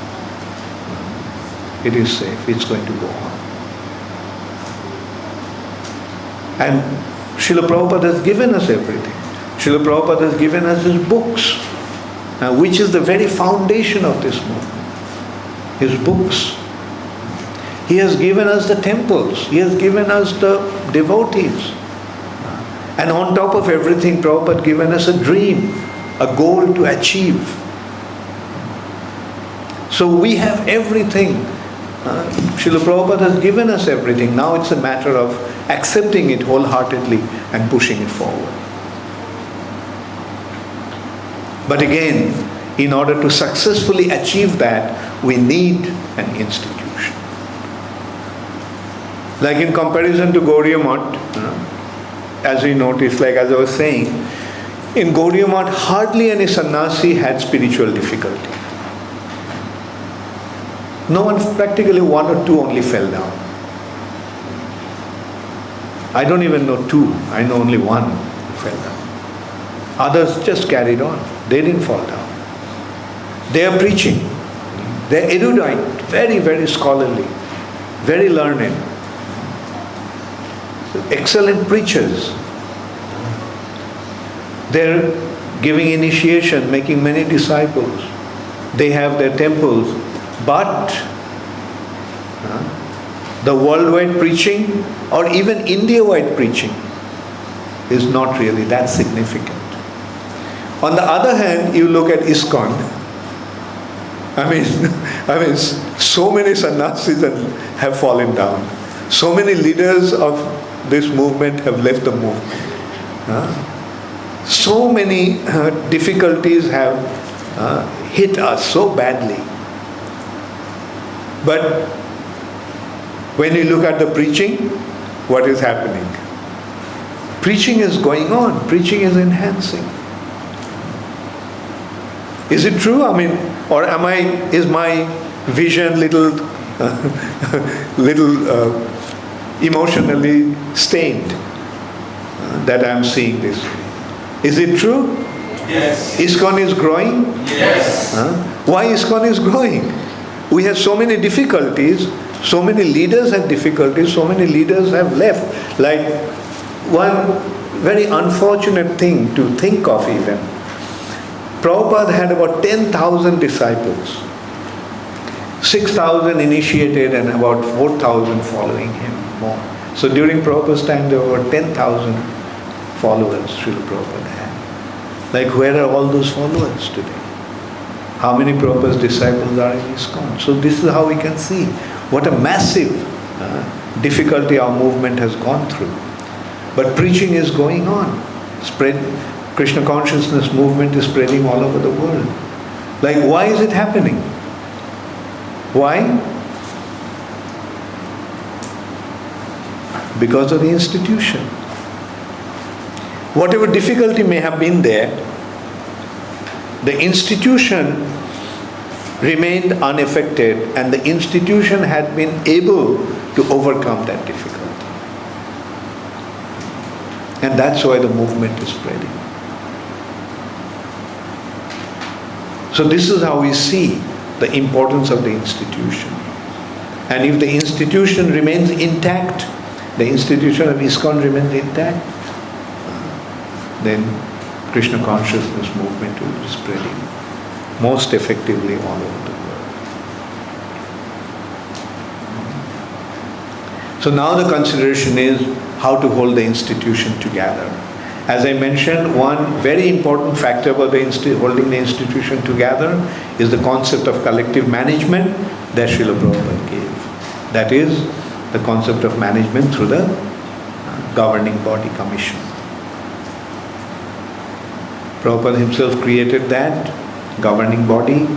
It is safe. It's going to go on. And Srila Prabhupada has given us everything. Srila Prabhupada has given us his books, which is the very foundation of this movement. His books. He has given us the temples. He has given us the devotees. And on top of everything, Prabhupada has given us a dream, a goal to achieve. So we have everything. Srila Prabhupada has given us everything. Now it's a matter of accepting it wholeheartedly and pushing it forward. But again, in order to successfully achieve that, we need an institution. Like in comparison to Gaudiya Math, as we noticed, like as I was saying, in Gaudiya Math, hardly any sannyasi had spiritual difficulty. No one, practically one or two only fell down. I don't even know two. I know only one who fell down. Others just carried on. They didn't fall down. They are preaching. They are erudite, very, very scholarly, very learned. Excellent preachers. They're giving initiation, making many disciples. They have their temples. But the worldwide preaching or even India-wide preaching is not really that significant. On the other hand, you look at ISKCON. I mean, so many sannyasis have fallen down. So many leaders of this movement have left the movement. So many difficulties have hit us so badly. But when you look at the preaching, what is happening? Preaching is going on. Preaching is enhancing. Is it true? I mean, or is my vision little emotionally stained that I'm seeing this? Is it true? Yes. ISKCON is growing? Yes. Why ISKCON is growing? We have so many difficulties, so many leaders have difficulties, so many leaders have left. Like one very unfortunate thing to think of even. Prabhupada had about 10,000 disciples. 6,000 initiated and about 4,000 following him more. So during Prabhupada's time there were 10,000 followers Srila Prabhupada had. Like where are all those followers today? How many Prabhupada's disciples are in ISKCON? So this is how we can see what a massive difficulty our movement has gone through. But preaching is going on. Krishna consciousness movement is spreading all over the world. Like why is it happening? Why? Because of the institution. Whatever difficulty may have been there, the institution remained unaffected, and the institution had been able to overcome that difficulty. And that's why the movement is spreading. So this is how we see the importance of the institution. And if the institution remains intact, the institution of ISKCON remains intact, then Krishna consciousness movement will be spreading most effectively all over the world. So now the consideration is how to hold the institution together. As I mentioned, one very important factor about holding the institution together is the concept of collective management that Srila Prabhupada gave. That is the concept of management through the governing body commission. Prabhupada himself created that governing body,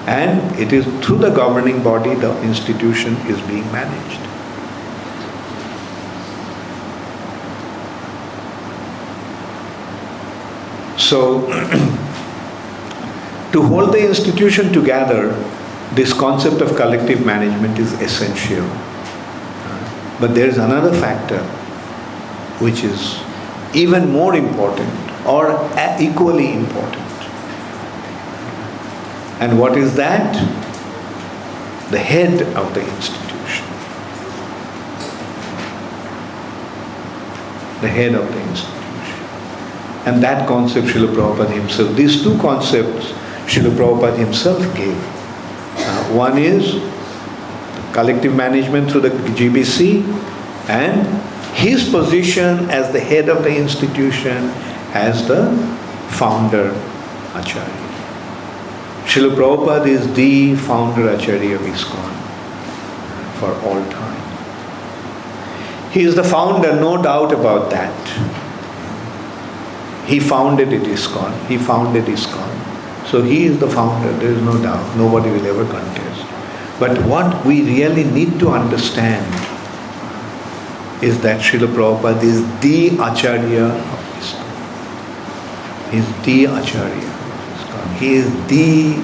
and it is through the governing body the institution is being managed. So, to hold the institution together, this concept of collective management is essential. But there is another factor which is even more important or equally important. And what is that? The head of the institution. The head of the institution. And that concept Srila Prabhupada himself, these two concepts Srila Prabhupada himself gave. One is collective management through the GBC, and his position as the head of the institution as the founder Acharya. Srila Prabhupada is the founder Acharya of ISKCON for all time. He is the founder, no doubt about that. He founded it ISKCON. He founded ISKCON. So he is the founder, there is no doubt. Nobody will ever contest. But what we really need to understand is that Srila Prabhupada is the Acharya of ISKCON. He is the Acharya of ISKCON. He is the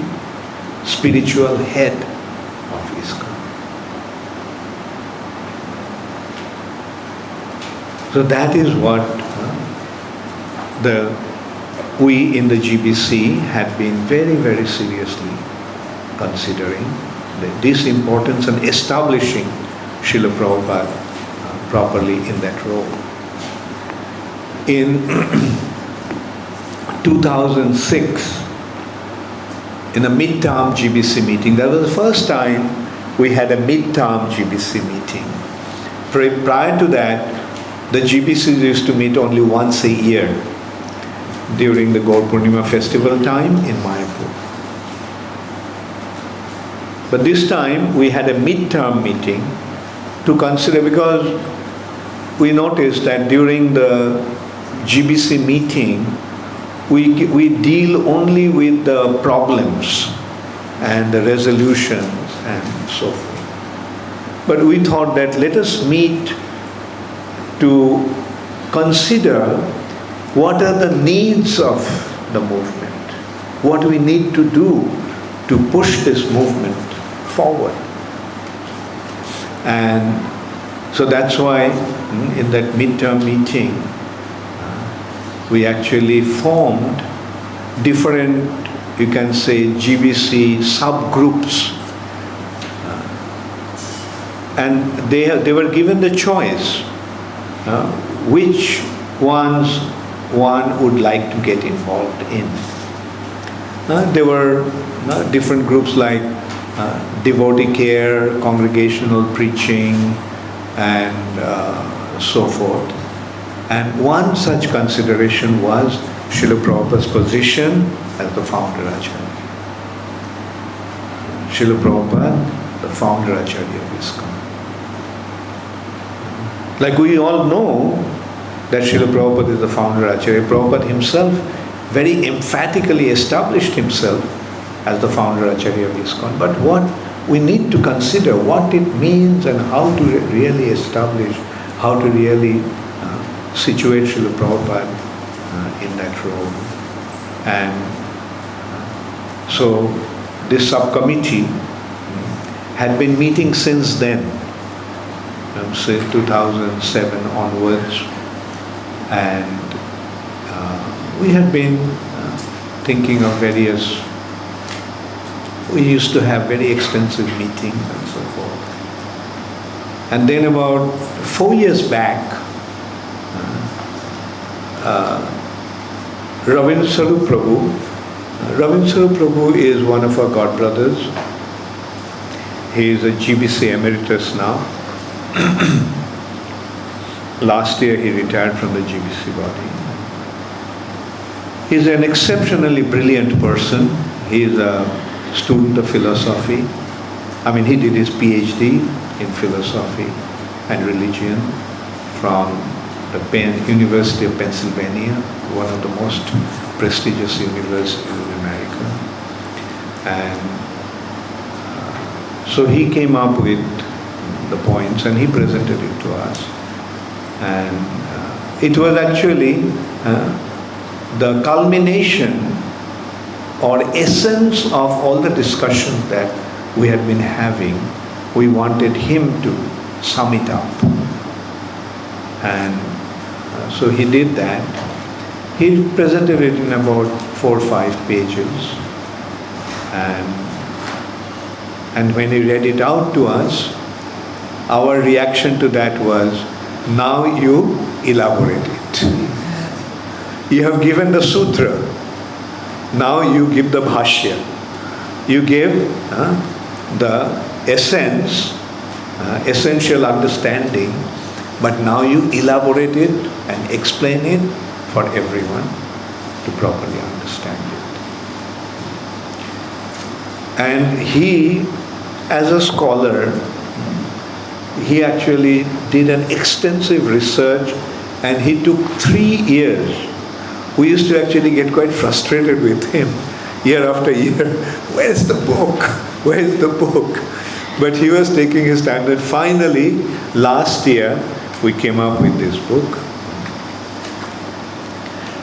spiritual head of ISKCON. So that is what we in the GBC had been very, very seriously considering this importance and establishing Srila Prabhupada properly in that role. In 2006, in a mid-term GBC meeting, that was the first time we had a mid-term GBC meeting. Prior to that, the GBCs used to meet only once a year during the Gaur Purnima festival time in Mayapur. But this time we had a mid-term meeting to consider, because we noticed that during the GBC meeting we deal only with the problems and the resolutions and so forth. But we thought that let us meet to consider what are the needs of the movement, what we need to do to push this movement forward. And so that's why in that midterm meeting we actually formed different, you can say, GBC subgroups. And they were given the choice which ones one would like to get involved in. There were different groups like devotee care, congregational preaching, and so forth. And one such consideration was Srila Prabhupada's position as the founder Acharya. Srila Prabhupada, the founder Acharya of ISKCON. Like we all know that Srila Prabhupada is the founder Acharya. Prabhupada himself very emphatically established himself as the founder Acharya of ISKCON. But we need to consider what it means and how to really establish, how to really situate Srila Prabhupada in that role. And so this subcommittee had been meeting since then, since 2007 onwards, and we had been thinking of various, we used to have very extensive meetings and so forth. And then about 4 years back, Ravindra Charu Prabhu is one of our god brothers. He is a GBC emeritus now. Last year he retired from the GBC body. He is an exceptionally brilliant person. He is a student of philosophy. I mean, he did his PhD in philosophy and religion from the University of Pennsylvania, one of the most prestigious universities in America. And so he came up with the points and he presented it to us. And it was actually the culmination or essence of all the discussions that we had been having. We wanted him to sum it up. And so he did that. He presented it in about 4 or 5 pages. And when he read it out to us, our reaction to that was, now you elaborate it. You have given the sutra. Now you give the bhashya. You give the essence, essential understanding, but now you elaborate it and explain it for everyone to properly understand it. And he, as a scholar, he actually did an extensive research, and he took 3 years. We used to actually get quite frustrated with him year after year. Where's the book? Where's the book? But he was taking his time. And finally, last year, we came up with this book.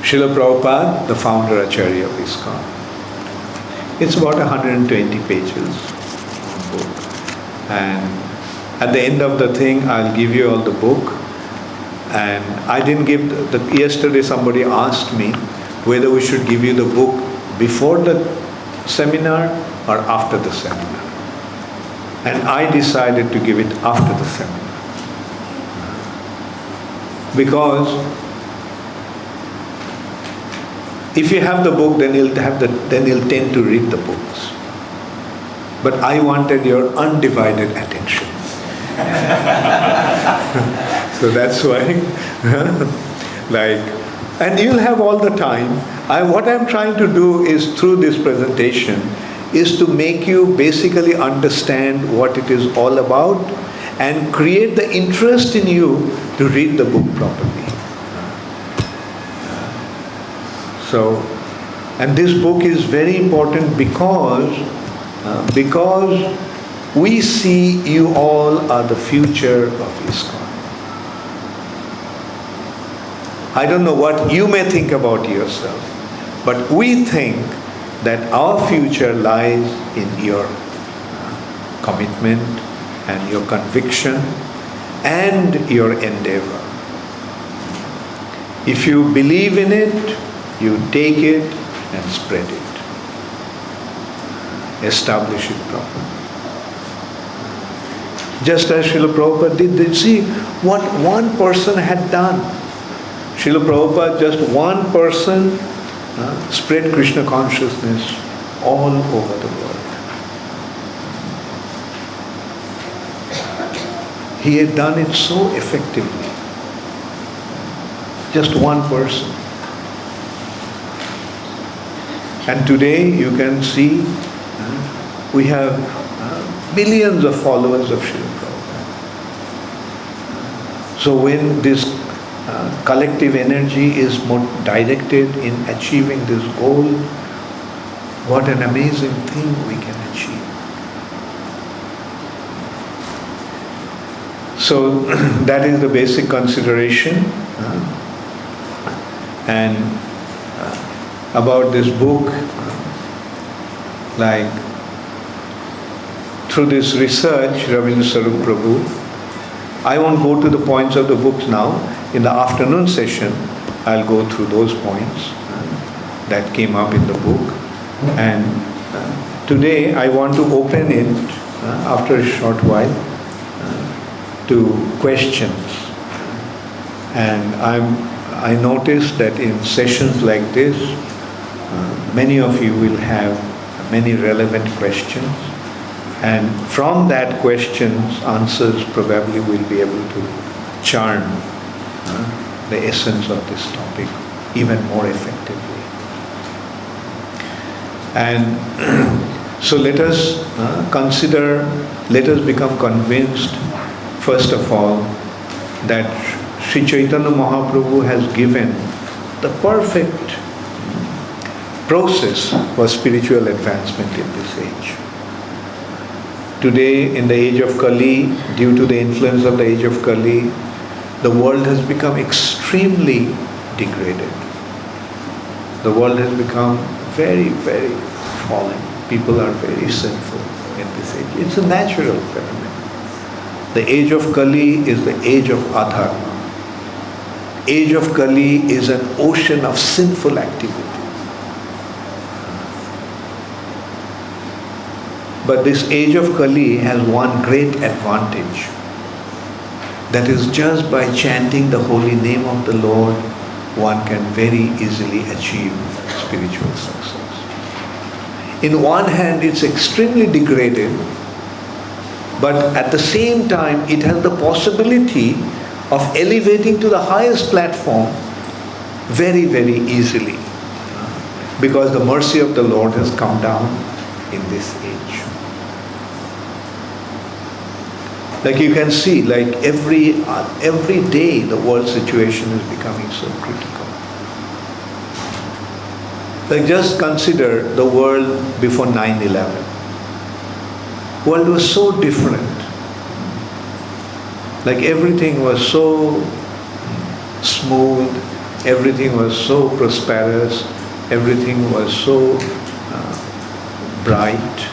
Srila Prabhupada, the founder Acharya of ISKCON. It's about 120 pages book. And at the end of the thing, I'll give you all the book. And I didn't give yesterday somebody asked me whether we should give you the book before the seminar or after the seminar. And I decided to give it after the seminar. Because if you have the book, then you'll tend to read the books. But I wanted your undivided attention. So that's why, and you'll have all the time. What I'm trying to do is, through this presentation, is to make you basically understand what it is all about and create the interest in you to read the book properly. So, and this book is very important because we see you all are the future of ISKCON. I don't know what you may think about yourself, but we think that our future lies in your commitment and your conviction and your endeavor. If you believe in it, you take it and spread it. Establish it properly. Just as Srila Prabhupada did, see what one person had done. Srila Prabhupada, just one person, spread Krishna consciousness all over the world. He had done it so effectively. Just one person. And today you can see we have millions of followers of Srila Prabhupada. So when this collective energy is more directed in achieving this goal, what an amazing thing we can achieve. So that is the basic consideration. And about this book, like through this research, Ravindra Sarup Prabhu, I won't go to the points of the books now. In the afternoon session, I'll go through those points that came up in the book. And today I want to open it after a short while to questions. And I noticed that in sessions like this, many of you will have many relevant questions. And from that questions, answers probably will be able to charm the essence of this topic even more effectively. And so let us let us become convinced, first of all, that Sri Chaitanya Mahaprabhu has given the perfect process for spiritual advancement in this age. Today, in the age of Kali, due to the influence of the age of Kali, the world has become extremely degraded. The world has become very, very fallen. People are very sinful in this age. It's a natural phenomenon. The age of Kali is the age of adharma. Age of Kali is an ocean of sinful activity. But this age of Kali has one great advantage. That is, just by chanting the holy name of the Lord, one can very easily achieve spiritual success. In one hand, it's extremely degraded, but at the same time, it has the possibility of elevating to the highest platform very, very easily, because the mercy of the Lord has come down in this age. Like you can see, like every day the world situation is becoming so critical. Like just consider the world before 9/11. World was so different. Like everything was so smooth, everything was so prosperous, everything was so bright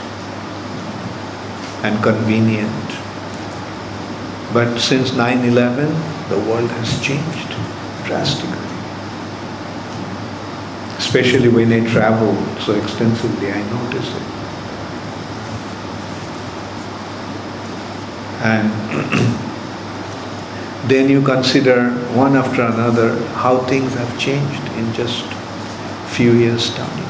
and convenient. But since 9/11, the world has changed drastically. Especially when I travel so extensively, I notice it. And then you consider one after another how things have changed in just few years' time.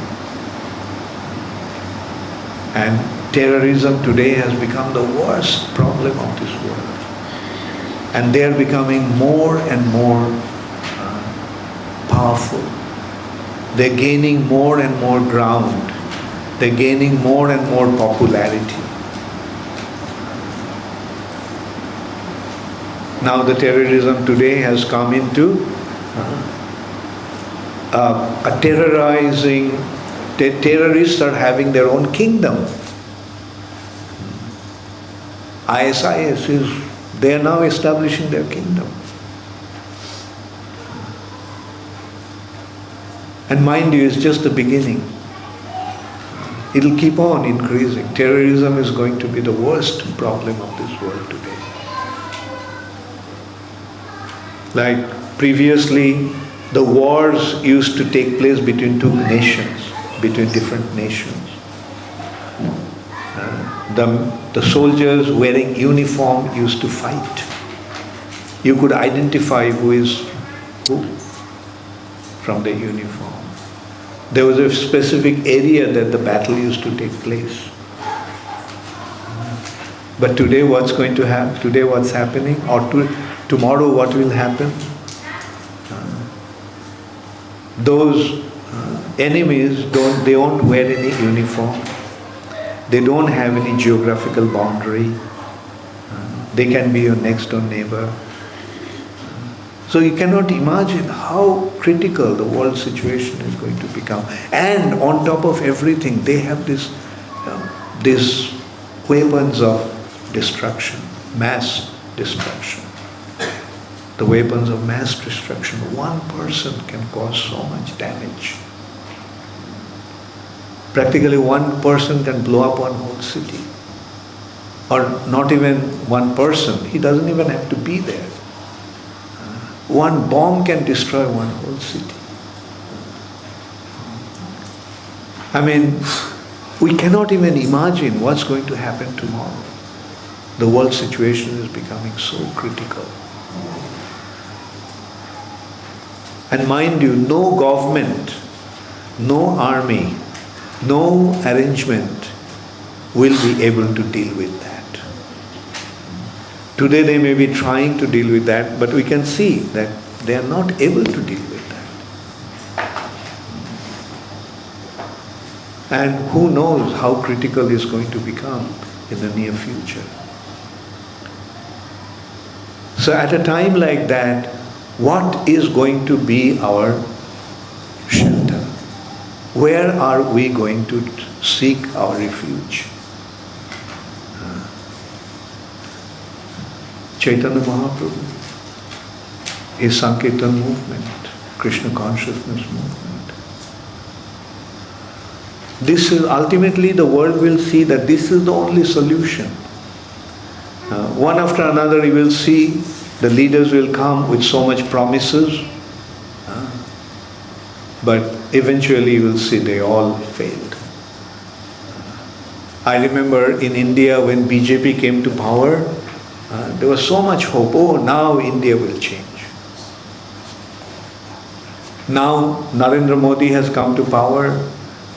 And terrorism today has become the worst problem of this world. And they are becoming more and more powerful. They're gaining more and more ground. They're gaining more and more popularity. Now the terrorism today has come into a terrorizing, terrorists are having their own kingdom. ISIS they are now establishing their kingdom. And mind you, it's just the beginning. It'll keep on increasing. Terrorism is going to be the worst problem of this world today. Like previously, the wars used to take place between two nations, between different nations. The soldiers wearing uniform used to fight. You could identify who is who from the uniform. There was a specific area that the battle used to take place. But today what's going to happen? Today what's happening? Or tomorrow what will happen? Those enemies don't wear any uniform. They don't have any geographical boundary. They can be your next door neighbor. So you cannot imagine how critical the world situation is going to become. And on top of everything, they have these weapons of destruction, mass destruction. The weapons of mass destruction. One person can cause so much damage. Practically one person can blow up one whole city. Or not even one person, he doesn't even have to be there. One bomb can destroy one whole city. I mean, we cannot even imagine what's going to happen tomorrow. The world situation is becoming so critical. And mind you, no government, no army, no arrangement will be able to deal with that. Today they may be trying to deal with that, but we can see that they are not able to deal with that. And who knows how critical it's going to become in the near future. So at a time like that, what is going to be our shelter? Where are we going to seek our refuge? Chaitanya Mahaprabhu, his Sankirtan movement, Krishna consciousness movement. This is ultimately the world will see that this is the only solution. One after another you will see the leaders will come with so much promises, but eventually you will see they all failed. I remember in India when BJP came to power, there was so much hope. Oh, now India will change. Now Narendra Modi has come to power.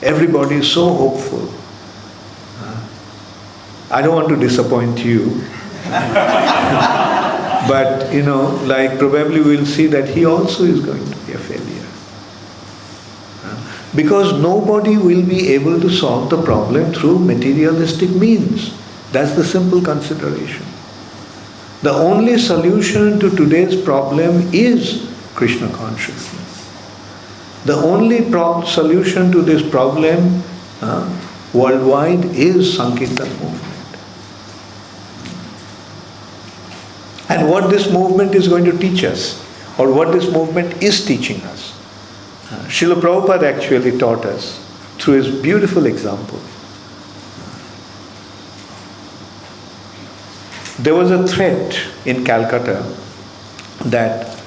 Everybody is so hopeful. I don't want to disappoint you. But, like probably we'll see that he also is going to be a failure. Because nobody will be able to solve the problem through materialistic means. That's the simple consideration. The only solution to today's problem is Krishna consciousness. The only solution to this problem worldwide is Sankirtan movement. And what this movement is going to teach us, or what this movement is teaching us, Srila Prabhupada actually taught us through his beautiful example. There was a threat in Calcutta that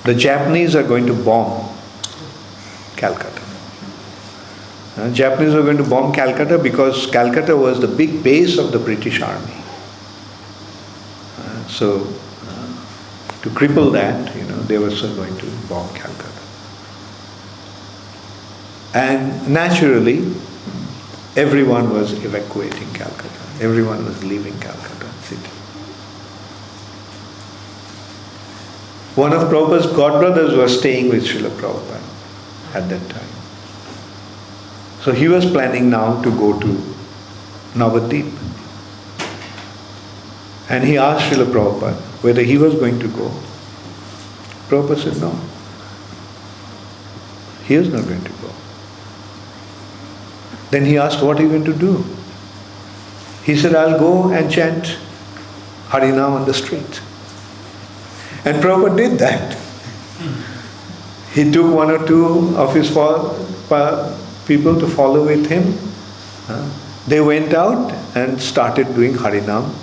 the Japanese are going to bomb Calcutta. Japanese are going to bomb Calcutta because Calcutta was the big base of the British Army. So, to cripple that, they were also going to bomb Calcutta. And naturally, everyone was evacuating Calcutta. Everyone was leaving Calcutta city. One of Prabhupada's godbrothers was staying with Srila Prabhupada at that time. So he was planning now to go to Navadvip. And he asked Srila Prabhupada whether he was going to go. Prabhupada said no. He is not going to go. Then he asked, what are you going to do? He said, I'll go and chant Harinam on the street. And Prabhupada did that. He took one or two of his people to follow with him. They went out and started doing Harinam.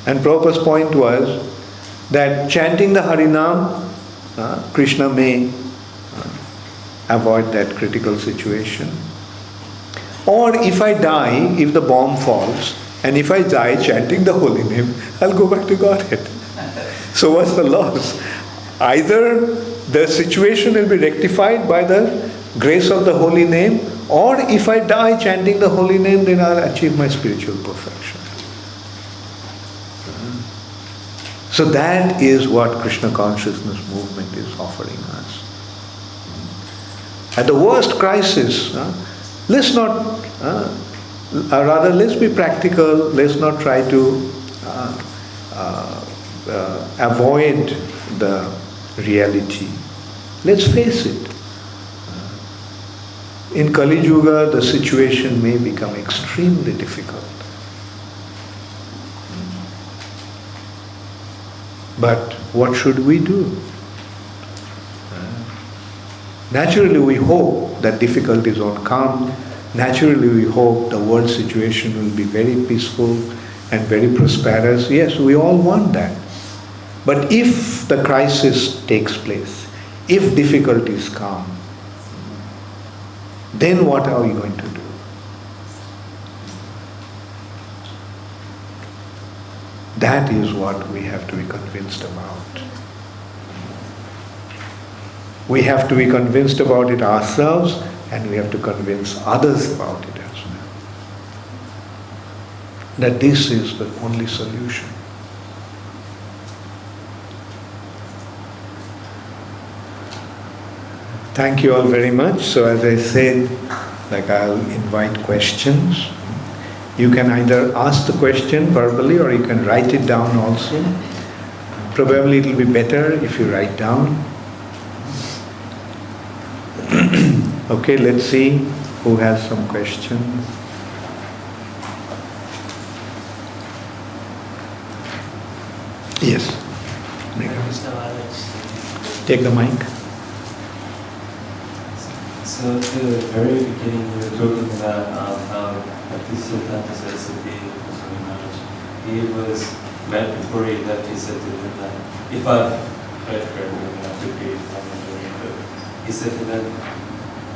And Prabhupada's point was that chanting the Harinam, Krishna may avoid that critical situation. Or if I die, if the bomb falls, and if I die chanting the holy name, I'll go back to Godhead. So what's the loss? Either the situation will be rectified by the grace of the holy name, or if I die chanting the holy name, then I'll achieve my spiritual perfection. So that is what Krishna consciousness movement is offering us. At the worst crisis, let's not, rather let's be practical, let's not try to avoid the reality. Let's face it. In Kali Yuga, the situation may become extremely difficult. But what should we do? Naturally we hope that difficulties won't come. Naturally we hope the world situation will be very peaceful and very prosperous. Yes, we all want that. But if the crisis takes place, if difficulties come, then what are we going to do? That is what we have to be convinced about. We have to be convinced about it ourselves, and we have to convince others about it as well. That this is the only solution. Thank you all very much. So as I said, I'll invite questions. You can either ask the question verbally or you can write it down also. Probably it will be better if you write down. Okay, let's see who has some questions. Yes. Take the mic. So at the very beginning you were talking about how Bhakti Charu Swami Maharaj, he was, right before he left, he said to them that, if I've heard correctly, I could be wrong, but he said to them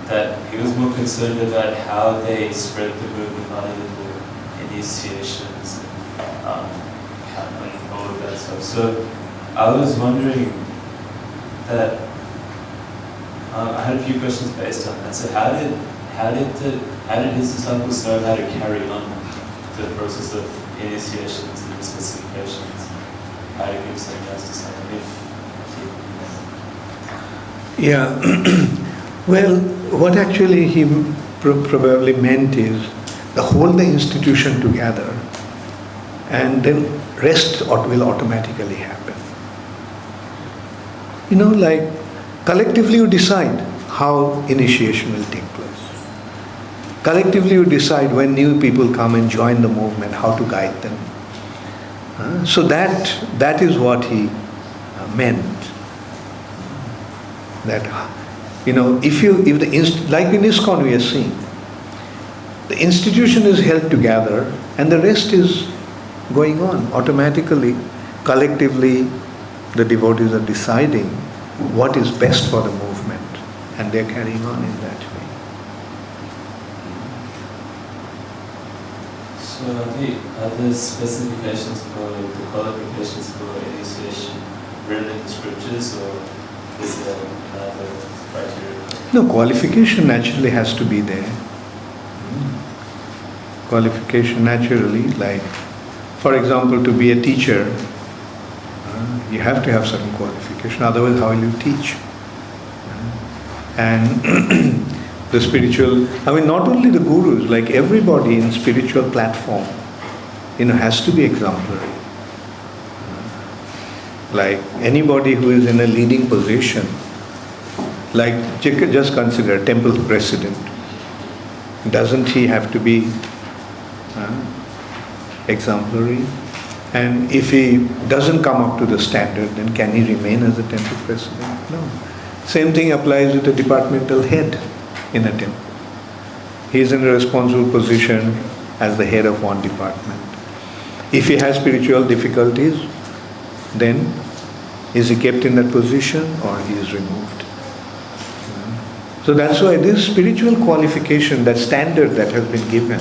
that he was more concerned about how they spread the movement on the initiations and all of that stuff. So I was wondering that I had a few questions based on that. So how did his disciples know how to carry on the process of initiations and specifications? How to give something else to someone Yeah. Well, what actually he probably meant is hold the institution together, and then rest will automatically happen. Collectively you decide how initiation will take place. Collectively you decide when new people come and join the movement, how to guide them. So that is what he meant. That like in ISKCON we are seeing, the institution is held together and the rest is going on automatically. Collectively, the devotees are deciding what is best for the movement, and they're carrying on in that way. So are the specifications for the qualifications for initiation written in the scriptures, or is there another criteria? No, qualification naturally has to be there. Qualification naturally, for example, to be a teacher, you have to have certain qualification, otherwise how will you teach? And the spiritual, not only the gurus, everybody in spiritual platform, has to be exemplary. Anybody who is in a leading position, just consider temple president. Doesn't he have to be exemplary? And if he doesn't come up to the standard, then can he remain as a temple president? No. Same thing applies with a departmental head in a temple. He is in a responsible position as the head of one department. If he has spiritual difficulties, then is he kept in that position or he is removed? So that's why this spiritual qualification, that standard that has been given,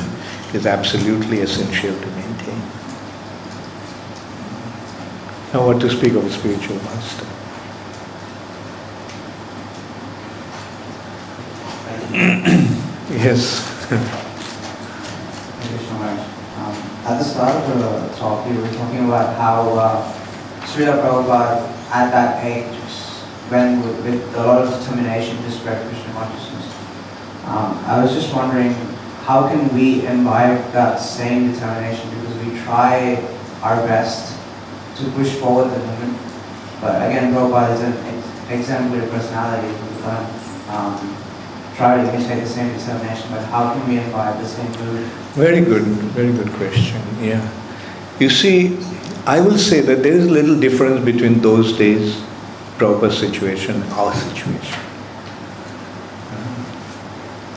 is absolutely essential to maintain. Now what to speak of a spiritual master? Yes. Thank you so much. At the start of the talk, you were talking about how Srila Prabhupada at that age went with a lot of determination to spread Krishna consciousness. I was just wondering, how can we imbibe that same determination? Because we try our best to push forward the movement. But again, Prabhupada is an exemplary personality who can try to imitate the same determination, but how can we imbibe the same mood? Very good question, yeah. You see, I will say that there is little difference between those days, Prabhupada's situation, and our situation.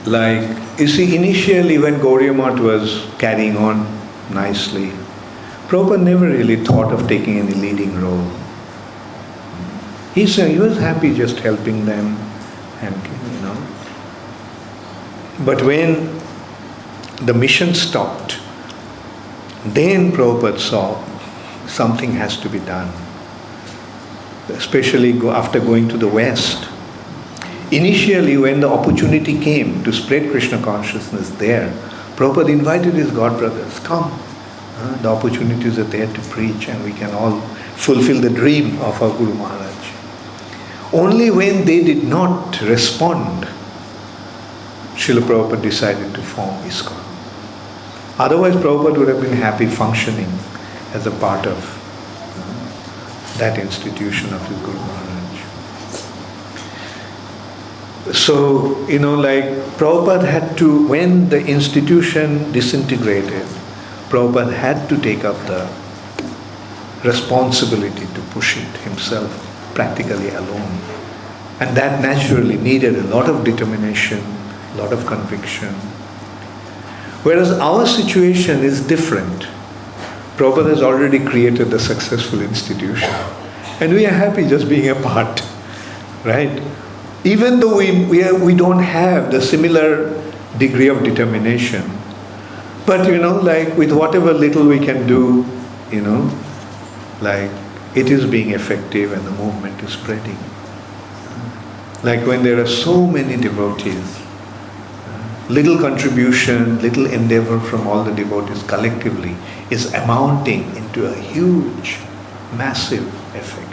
Like, you see, initially when Gauriya Math was carrying on nicely, Prabhupada never really thought of taking any leading role. He was happy just helping them and, But when the mission stopped, then Prabhupada saw something has to be done. Especially after going to the West. Initially, when the opportunity came to spread Krishna consciousness there, Prabhupada invited his godbrothers, come. The opportunities are there to preach and we can all fulfill the dream of our Guru Maharaj. Only when they did not respond, Srila Prabhupada decided to form ISKCON. Otherwise, Prabhupada would have been happy functioning as a part of that institution of his Guru Maharaj. So, Prabhupada had to, when the institution disintegrated, Prabhupada had to take up the responsibility to push it himself, practically alone. And that naturally needed a lot of determination, a lot of conviction. Whereas our situation is different. Prabhupada has already created a successful institution. And we are happy just being a part, right? Even though we don't have the similar degree of determination, but with whatever little we can do, it is being effective and the movement is spreading. Like when there are so many devotees, little contribution, little endeavor from all the devotees collectively is amounting into a huge, massive effect.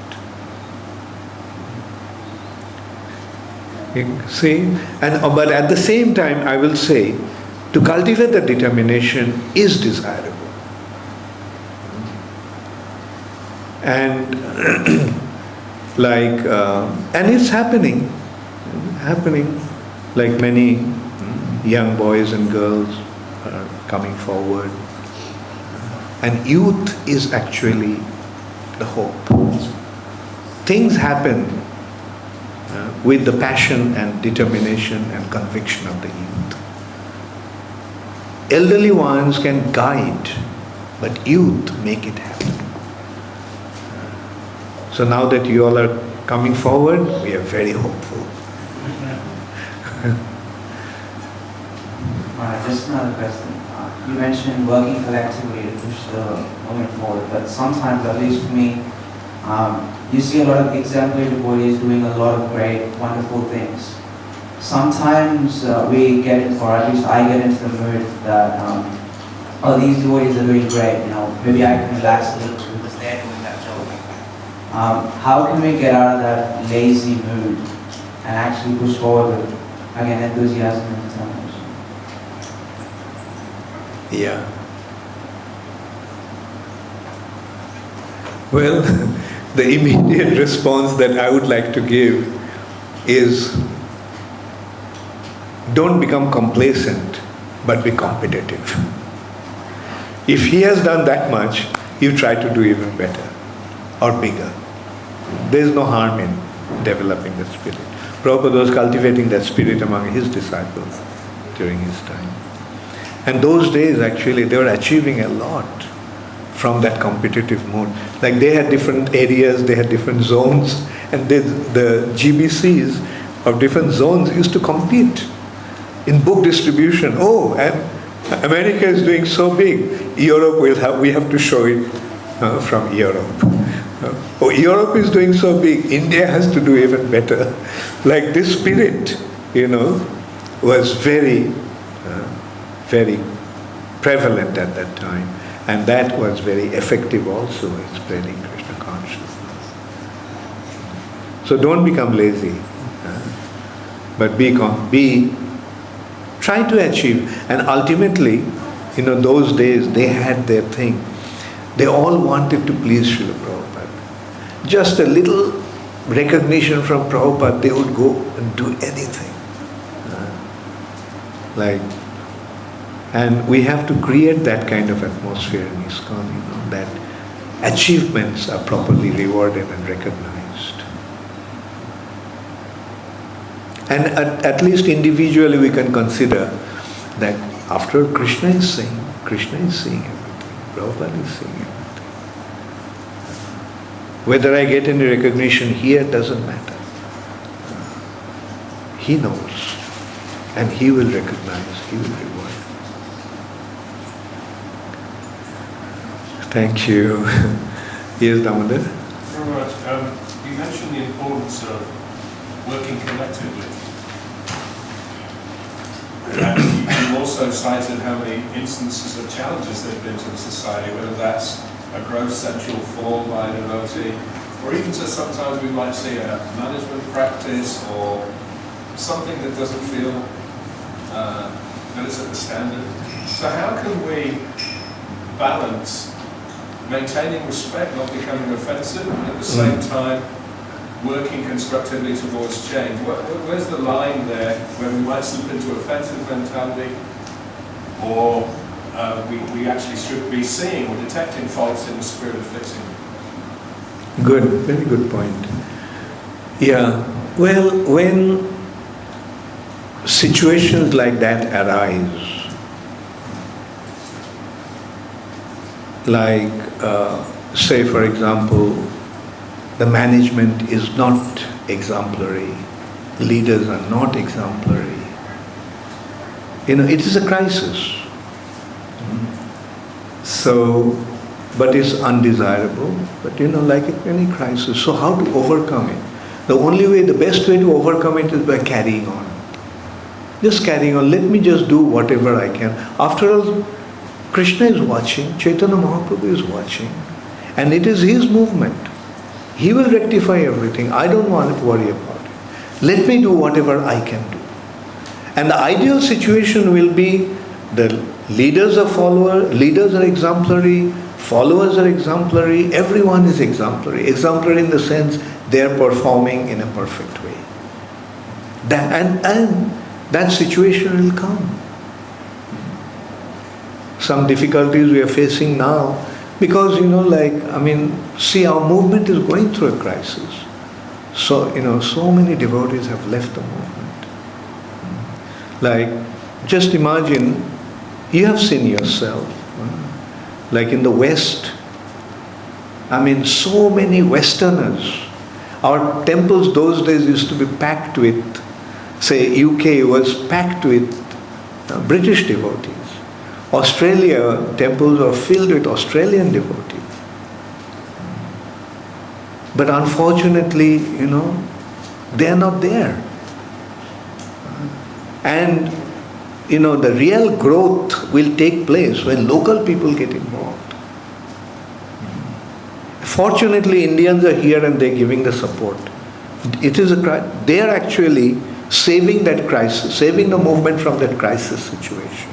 You see? But at the same time, I will say, to cultivate the determination is desirable. And and it's happening, like many young boys and girls are coming forward. And youth is actually the hope. Things happen with the passion and determination and conviction of the youth. Elderly ones can guide, but youth make it happen. So now that you all are coming forward, we are very hopeful. Just another question. You mentioned working collectively to push the movement forward, but sometimes, at least for me, you see a lot of exemplary devotees doing a lot of great, wonderful things. Sometimes we get into, or at least I get into the mood that, these devotees are doing great, maybe I can relax a little bit because they're doing that job. How can we get out of that lazy mood and actually push forward with, again, enthusiasm and determination? Yeah. Well, the immediate response that I would like to give is don't become complacent, but be competitive. If he has done that much, you try to do even better or bigger. There is no harm in developing that spirit. Prabhupada was cultivating that spirit among his disciples during his time. And those days, actually, they were achieving a lot from that competitive mode. Like they had different areas, they had different zones, and the GBCs of different zones used to compete in book distribution. Oh, and America is doing so big. Europe we have to show it from Europe. Oh, Europe is doing so big. India has to do even better. Like this spirit, was very prevalent at that time. And that was very effective also in spreading Krishna consciousness. So don't become lazy, but try to achieve. And ultimately, those days they had their thing. They all wanted to please Srila Prabhupada. Just a little recognition from Prabhupada, they would go and do anything. And we have to create that kind of atmosphere in ISKCON, that achievements are properly rewarded and recognized. And at least individually we can consider that after Krishna is seeing everything. Prabhupada is seeing everything. Whether I get any recognition here doesn't matter. He knows. And he will recognize, he will reward. Thank you. Yes, Damodar? Maharaj, you mentioned the importance of working collectively. And you also cited how many instances of challenges there have been to the society, whether that's a gross sensual form by a devotee, or even just sometimes we might see a management practice or something that doesn't feel that it's at the standard. So how can we balance maintaining respect, not becoming offensive, and at the same time working constructively towards change? Where's the line there where we might slip into offensive mentality, or we actually should be seeing or detecting faults in the spirit of fixing them? Good, very good point. Yeah, well, when situations like that arise, like say for example, the management is not exemplary, leaders are not exemplary, it is a crisis. So, but it's undesirable, but like any crisis. So how to overcome it? The only way, the best way to overcome it is by carrying on. Just carrying on, let me just do whatever I can. After all, Krishna is watching, Chaitanya Mahaprabhu is watching, and it is his movement. He will rectify everything. I don't want to worry about it. Let me do whatever I can do. And the ideal situation will be the leaders are exemplary, followers are exemplary, everyone is exemplary. Exemplary in the sense they are performing in a perfect way. And that situation will come. Some difficulties we are facing now because, see, our movement is going through a crisis. So, so many devotees have left the movement. Like, just imagine, you have seen yourself, like in the West, so many Westerners. Our temples those days used to be packed with, say UK was packed with British devotees. Australia, temples are filled with Australian devotees. But unfortunately, they are not there. And, the real growth will take place when local people get involved. Fortunately, Indians are here and they're giving the support. They are actually saving that crisis, saving the movement from that crisis situation.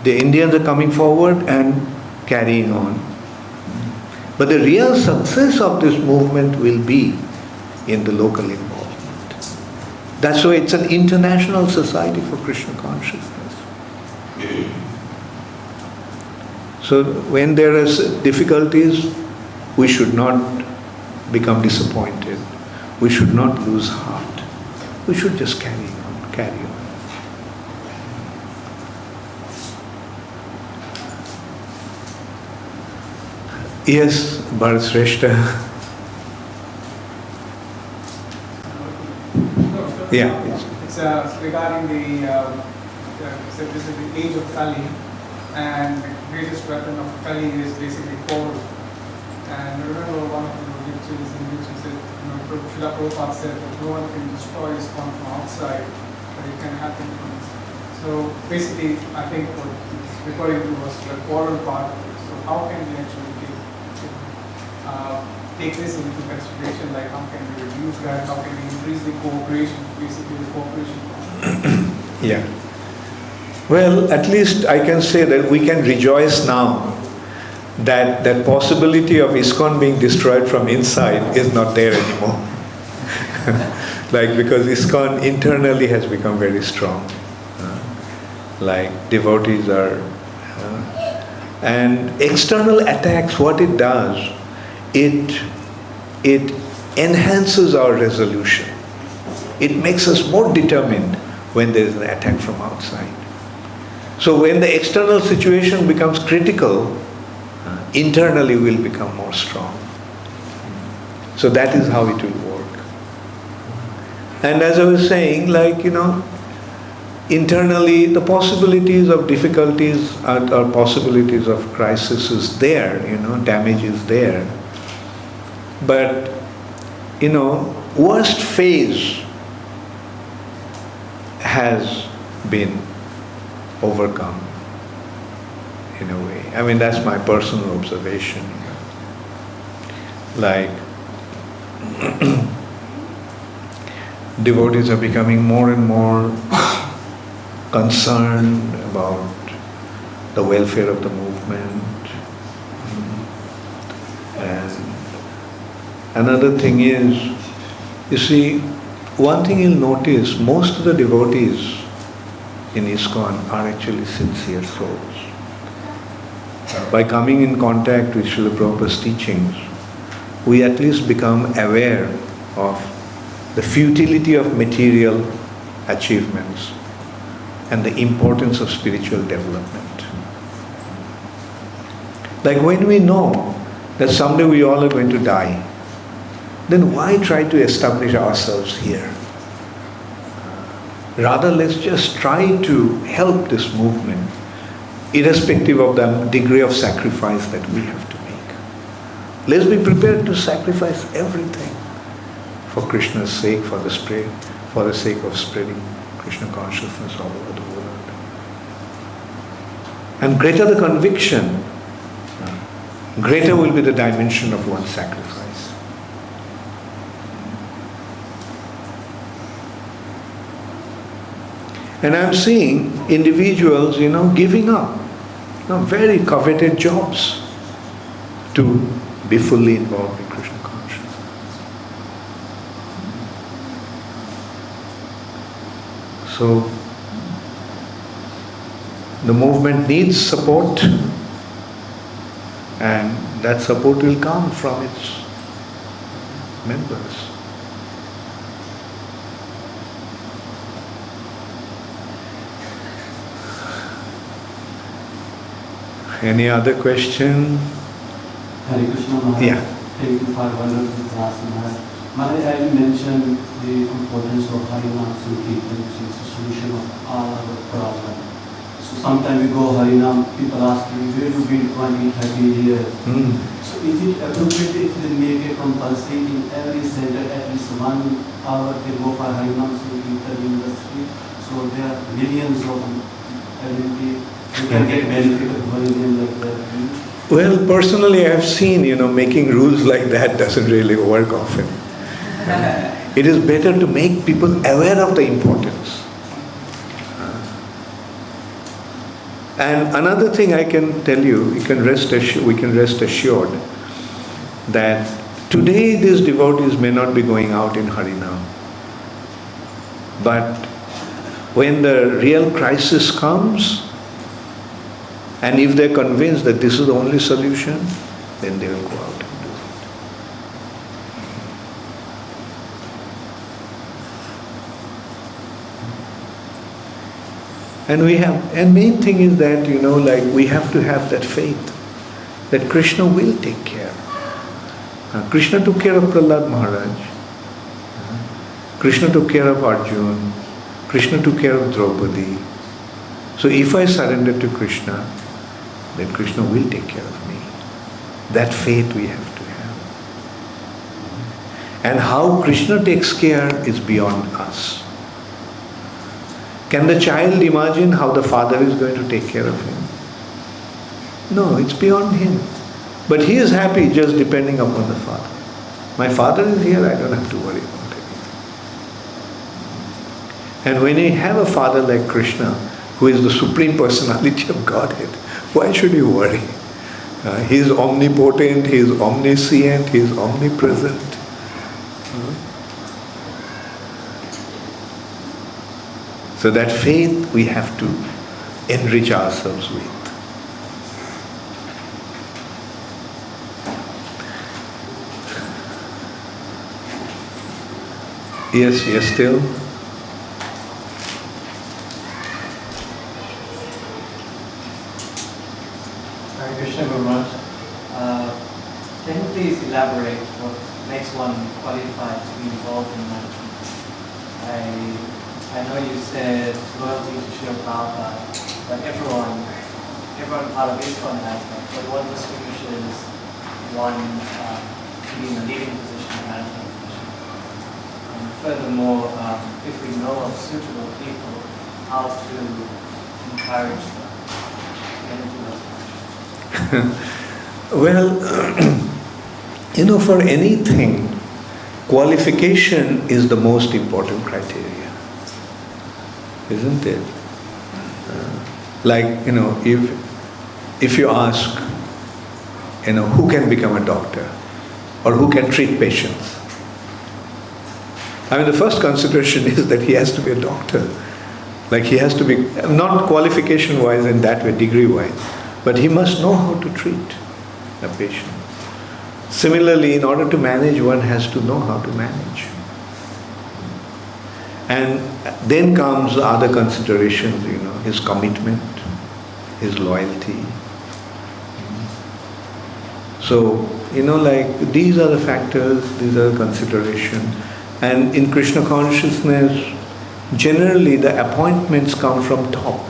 The Indians are coming forward and carrying on. But the real success of this movement will be in the local involvement. That's why it's an international society for Krishna consciousness. So when there are difficulties, we should not become disappointed. We should not lose heart. We should just carry on. Yes, Bharat Shrestha. Yeah. It's regarding this is the age of Kali, and the greatest weapon of Kali is basically cold. And I remember one of the lectures in which he said, Srila Prabhupada said that no one can destroy ISKCON from outside, but it can happen from inside. So basically, I think what he's referring to was the quarrel part of it. So how can we actually take this into consideration, like how can we reduce that, how can we increase the cooperation, basically the cooperation? Yeah. Well, at least I can say that we can rejoice now that that possibility of ISKCON being destroyed from inside is not there anymore. Because ISKCON internally has become very strong. Devotees are And external attacks, what it does, it enhances our resolution. It makes us more determined when there is an attack from outside. So when the external situation becomes critical, internally we'll become more strong. So that is how it will work. And as I was saying, internally the possibilities of difficulties or possibilities of crisis is there, damage is there. But, worst phase has been overcome in a way. I mean, that's my personal observation. Devotees are becoming more and more concerned about the welfare of the movement. And another thing is, you see, one thing you'll notice, most of the devotees in ISKCON are actually sincere souls. By coming in contact with Srila Prabhupada's teachings, we at least become aware of the futility of material achievements and the importance of spiritual development. Like when we know that someday we all are going to die, then why try to establish ourselves here? Rather, let's just try to help this movement, irrespective of the degree of sacrifice that we have to make. Let's be prepared to sacrifice everything for Krishna's sake, for the sake of spreading Krishna consciousness all over the world. And greater the conviction, greater will be the dimension of one's sacrifice. And I'm seeing individuals, giving up very coveted jobs to be fully involved in Krishna consciousness. So, the movement needs support, and that support will come from its members. Any other question? Hare Krishna Maharaj. Yeah. Thank you for wonderful class, Maharaj. Maharaj, I will mention the importance of Harinam Sankirtan, which is the solution of all our problems. So sometimes we go Harinam, people ask me, where to be 20, 30 years. So is it appropriate if they make a compulsory in every center, at least 1 hour they go for Harinam Sankirtan in the street? So there are millions of identity. You can get benefit of Harinam like that. Well, personally, I have seen, making rules like that doesn't really work often. It is better to make people aware of the importance. And another thing I can tell you, we can rest assured that today these devotees may not be going out in Harinam. But when the real crisis comes, and if they're convinced that this is the only solution, then they will go out and do it. And main thing is that, we have to have that faith that Krishna will take care. Krishna took care of Prahlad Maharaj. Krishna took care of Arjuna. Krishna took care of Draupadi. So if I surrender to Krishna, then Krishna will take care of me. That faith we have to have. And how Krishna takes care is beyond us. Can the child imagine how the father is going to take care of him? No, it's beyond him. But he is happy just depending upon the father. My father is here, I don't have to worry about anything. And when you have a father like Krishna, who is the Supreme Personality of Godhead, why should you worry? He is omnipotent, He is omniscient, He is omnipresent. So that faith we have to enrich ourselves with. Yes, yes, still. Hare Krishna Guru Maharaj. Can you please elaborate what makes one qualified to be involved in management? I know you said loyalty to Srila Prabhupada, but everyone part of ISKCON has that. But what distinguishes one to be in a leading position, a management position? And furthermore, if we know of suitable people, how to encourage them to get into those positions? Well, for anything, qualification is the most important criteria, isn't it? If you ask, who can become a doctor or who can treat patients? The first consideration is that he has to be a doctor. Like he has to be, not qualification-wise in that way, degree-wise, but he must know how to treat a patient. Similarly, in order to manage, one has to know how to manage. And then comes other considerations, his commitment, his loyalty. So, these are the factors, these are the considerations. And in Krishna consciousness, generally the appointments come from top.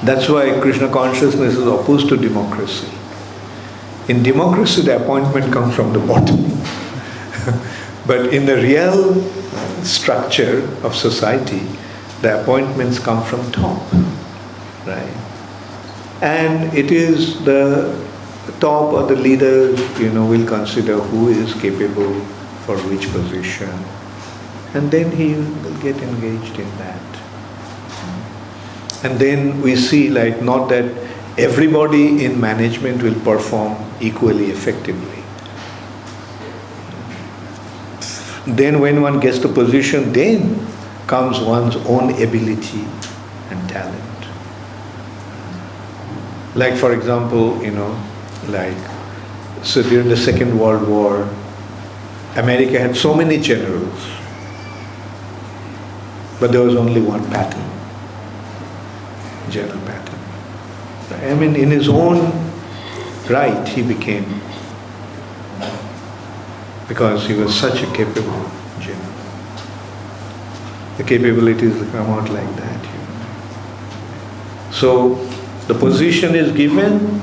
That's why Krishna consciousness is opposed to democracy. In democracy, the appointment comes from the bottom. But in the real structure of society, the appointments come from top, right? And it is the top or the leaders, will consider who is capable for which position. And then he will get engaged in that. And then we see not that everybody in management will perform equally effectively. Then when one gets the position, then comes one's own ability and talent. Like for example, so during the Second World War, America had so many generals, but there was only one Patton, General Patton. In his own right, he became, because he was such a capable general. The capabilities come out like that. So the position is given,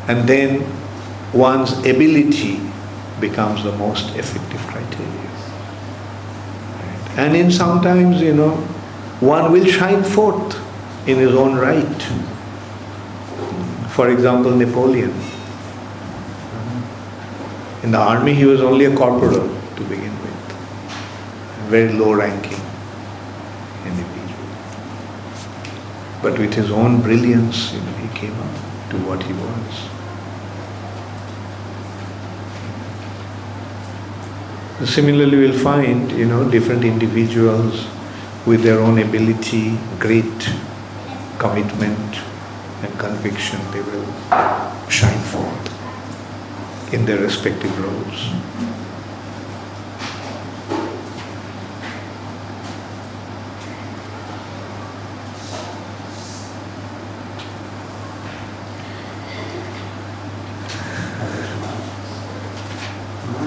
and then one's ability becomes the most effective criteria. Right? And in sometimes, one will shine forth in his own right. For example, Napoleon. In the army, he was only a corporal to begin with, very low-ranking individual. But with his own brilliance, he came up to what he was. Similarly, we'll find, different individuals with their own ability, great commitment and conviction, they will shine forth in their respective roles.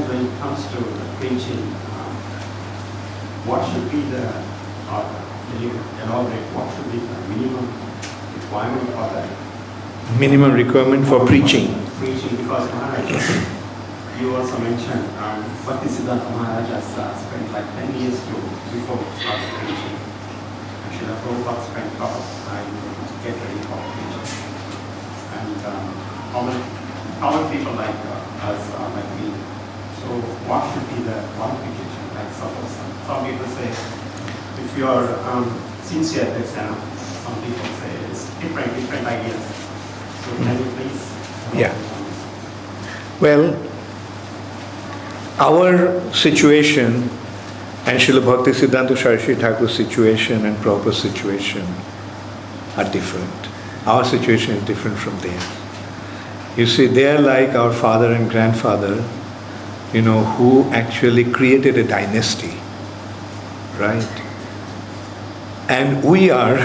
When it comes to preaching, what should be the, can you elaborate, what should be the minimum requirement for that? Minimum requirement for preaching. Preaching, because Maharaj, you also mentioned Bhakti Maharaj has spent like 10 years before started preaching. And Srila Prabhupada spent a lot of time to get ready for preaching. And common people like us, like me. So what should be the qualification? Like suppose some people say, if you are sincere, for example, some people say it's different ideas. So can you please? Yeah. Well, our situation and Srila Bhaktisiddhanta Saraswati Thakur's situation and Prabhupada's situation are different. Our situation is different from theirs. You see, they are like our father and grandfather, who actually created a dynasty, right? And we are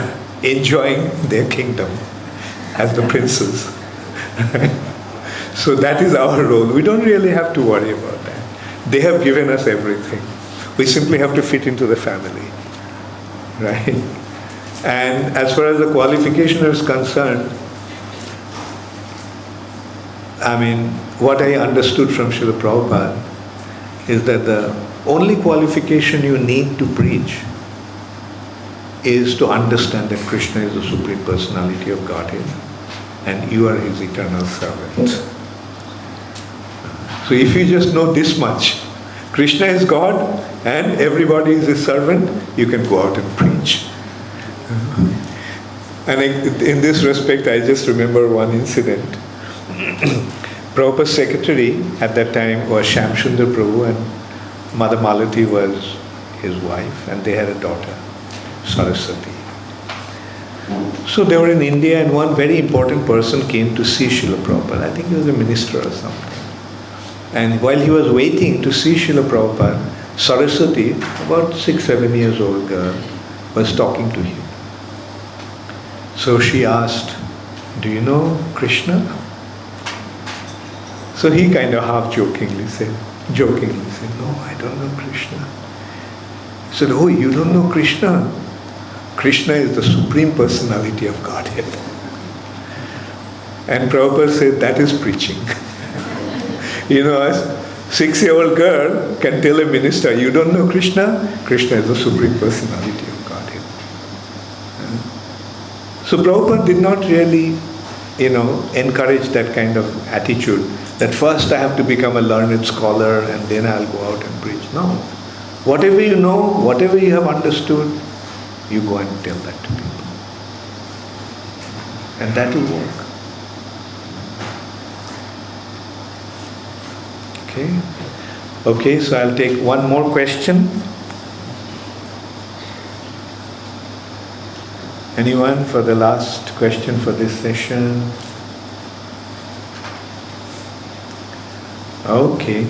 enjoying their kingdom as the princes. So that is our role. We don't really have to worry about that. They have given us everything. We simply have to fit into the family, right? And as far as the qualification is concerned, what I understood from Srila Prabhupada is that the only qualification you need to preach is to understand that Krishna is the Supreme Personality of Godhead and you are His eternal servant. So if you just know this much, Krishna is God and everybody is His servant, you can go out and preach. And in this respect, I just remember one incident. Prabhupada's secretary at that time was Shamsundar Prabhu and Mother Malati was his wife and they had a daughter, Saraswati. So they were in India and one very important person came to see Srila Prabhupada. I think he was a minister or something. And while he was waiting to see Srila Prabhupada, Saraswati, about 6-7 years old girl, was talking to him. So she asked, "Do you know Krishna?" So he kind of half jokingly said, "No, I don't know Krishna." He said, "Oh, you don't know Krishna? Krishna is the Supreme Personality of Godhead." And Prabhupada said, that is preaching. A 6-year-old girl can tell a minister, "You don't know Krishna? Krishna is the Supreme Personality of Godhead." So Prabhupada did not really, encourage that kind of attitude that first I have to become a learned scholar and then I'll go out and preach. No. Whatever you know, whatever you have understood, you go and tell that to people. And that will work. Okay, so I'll take one more question. Anyone for the last question for this session? Okay.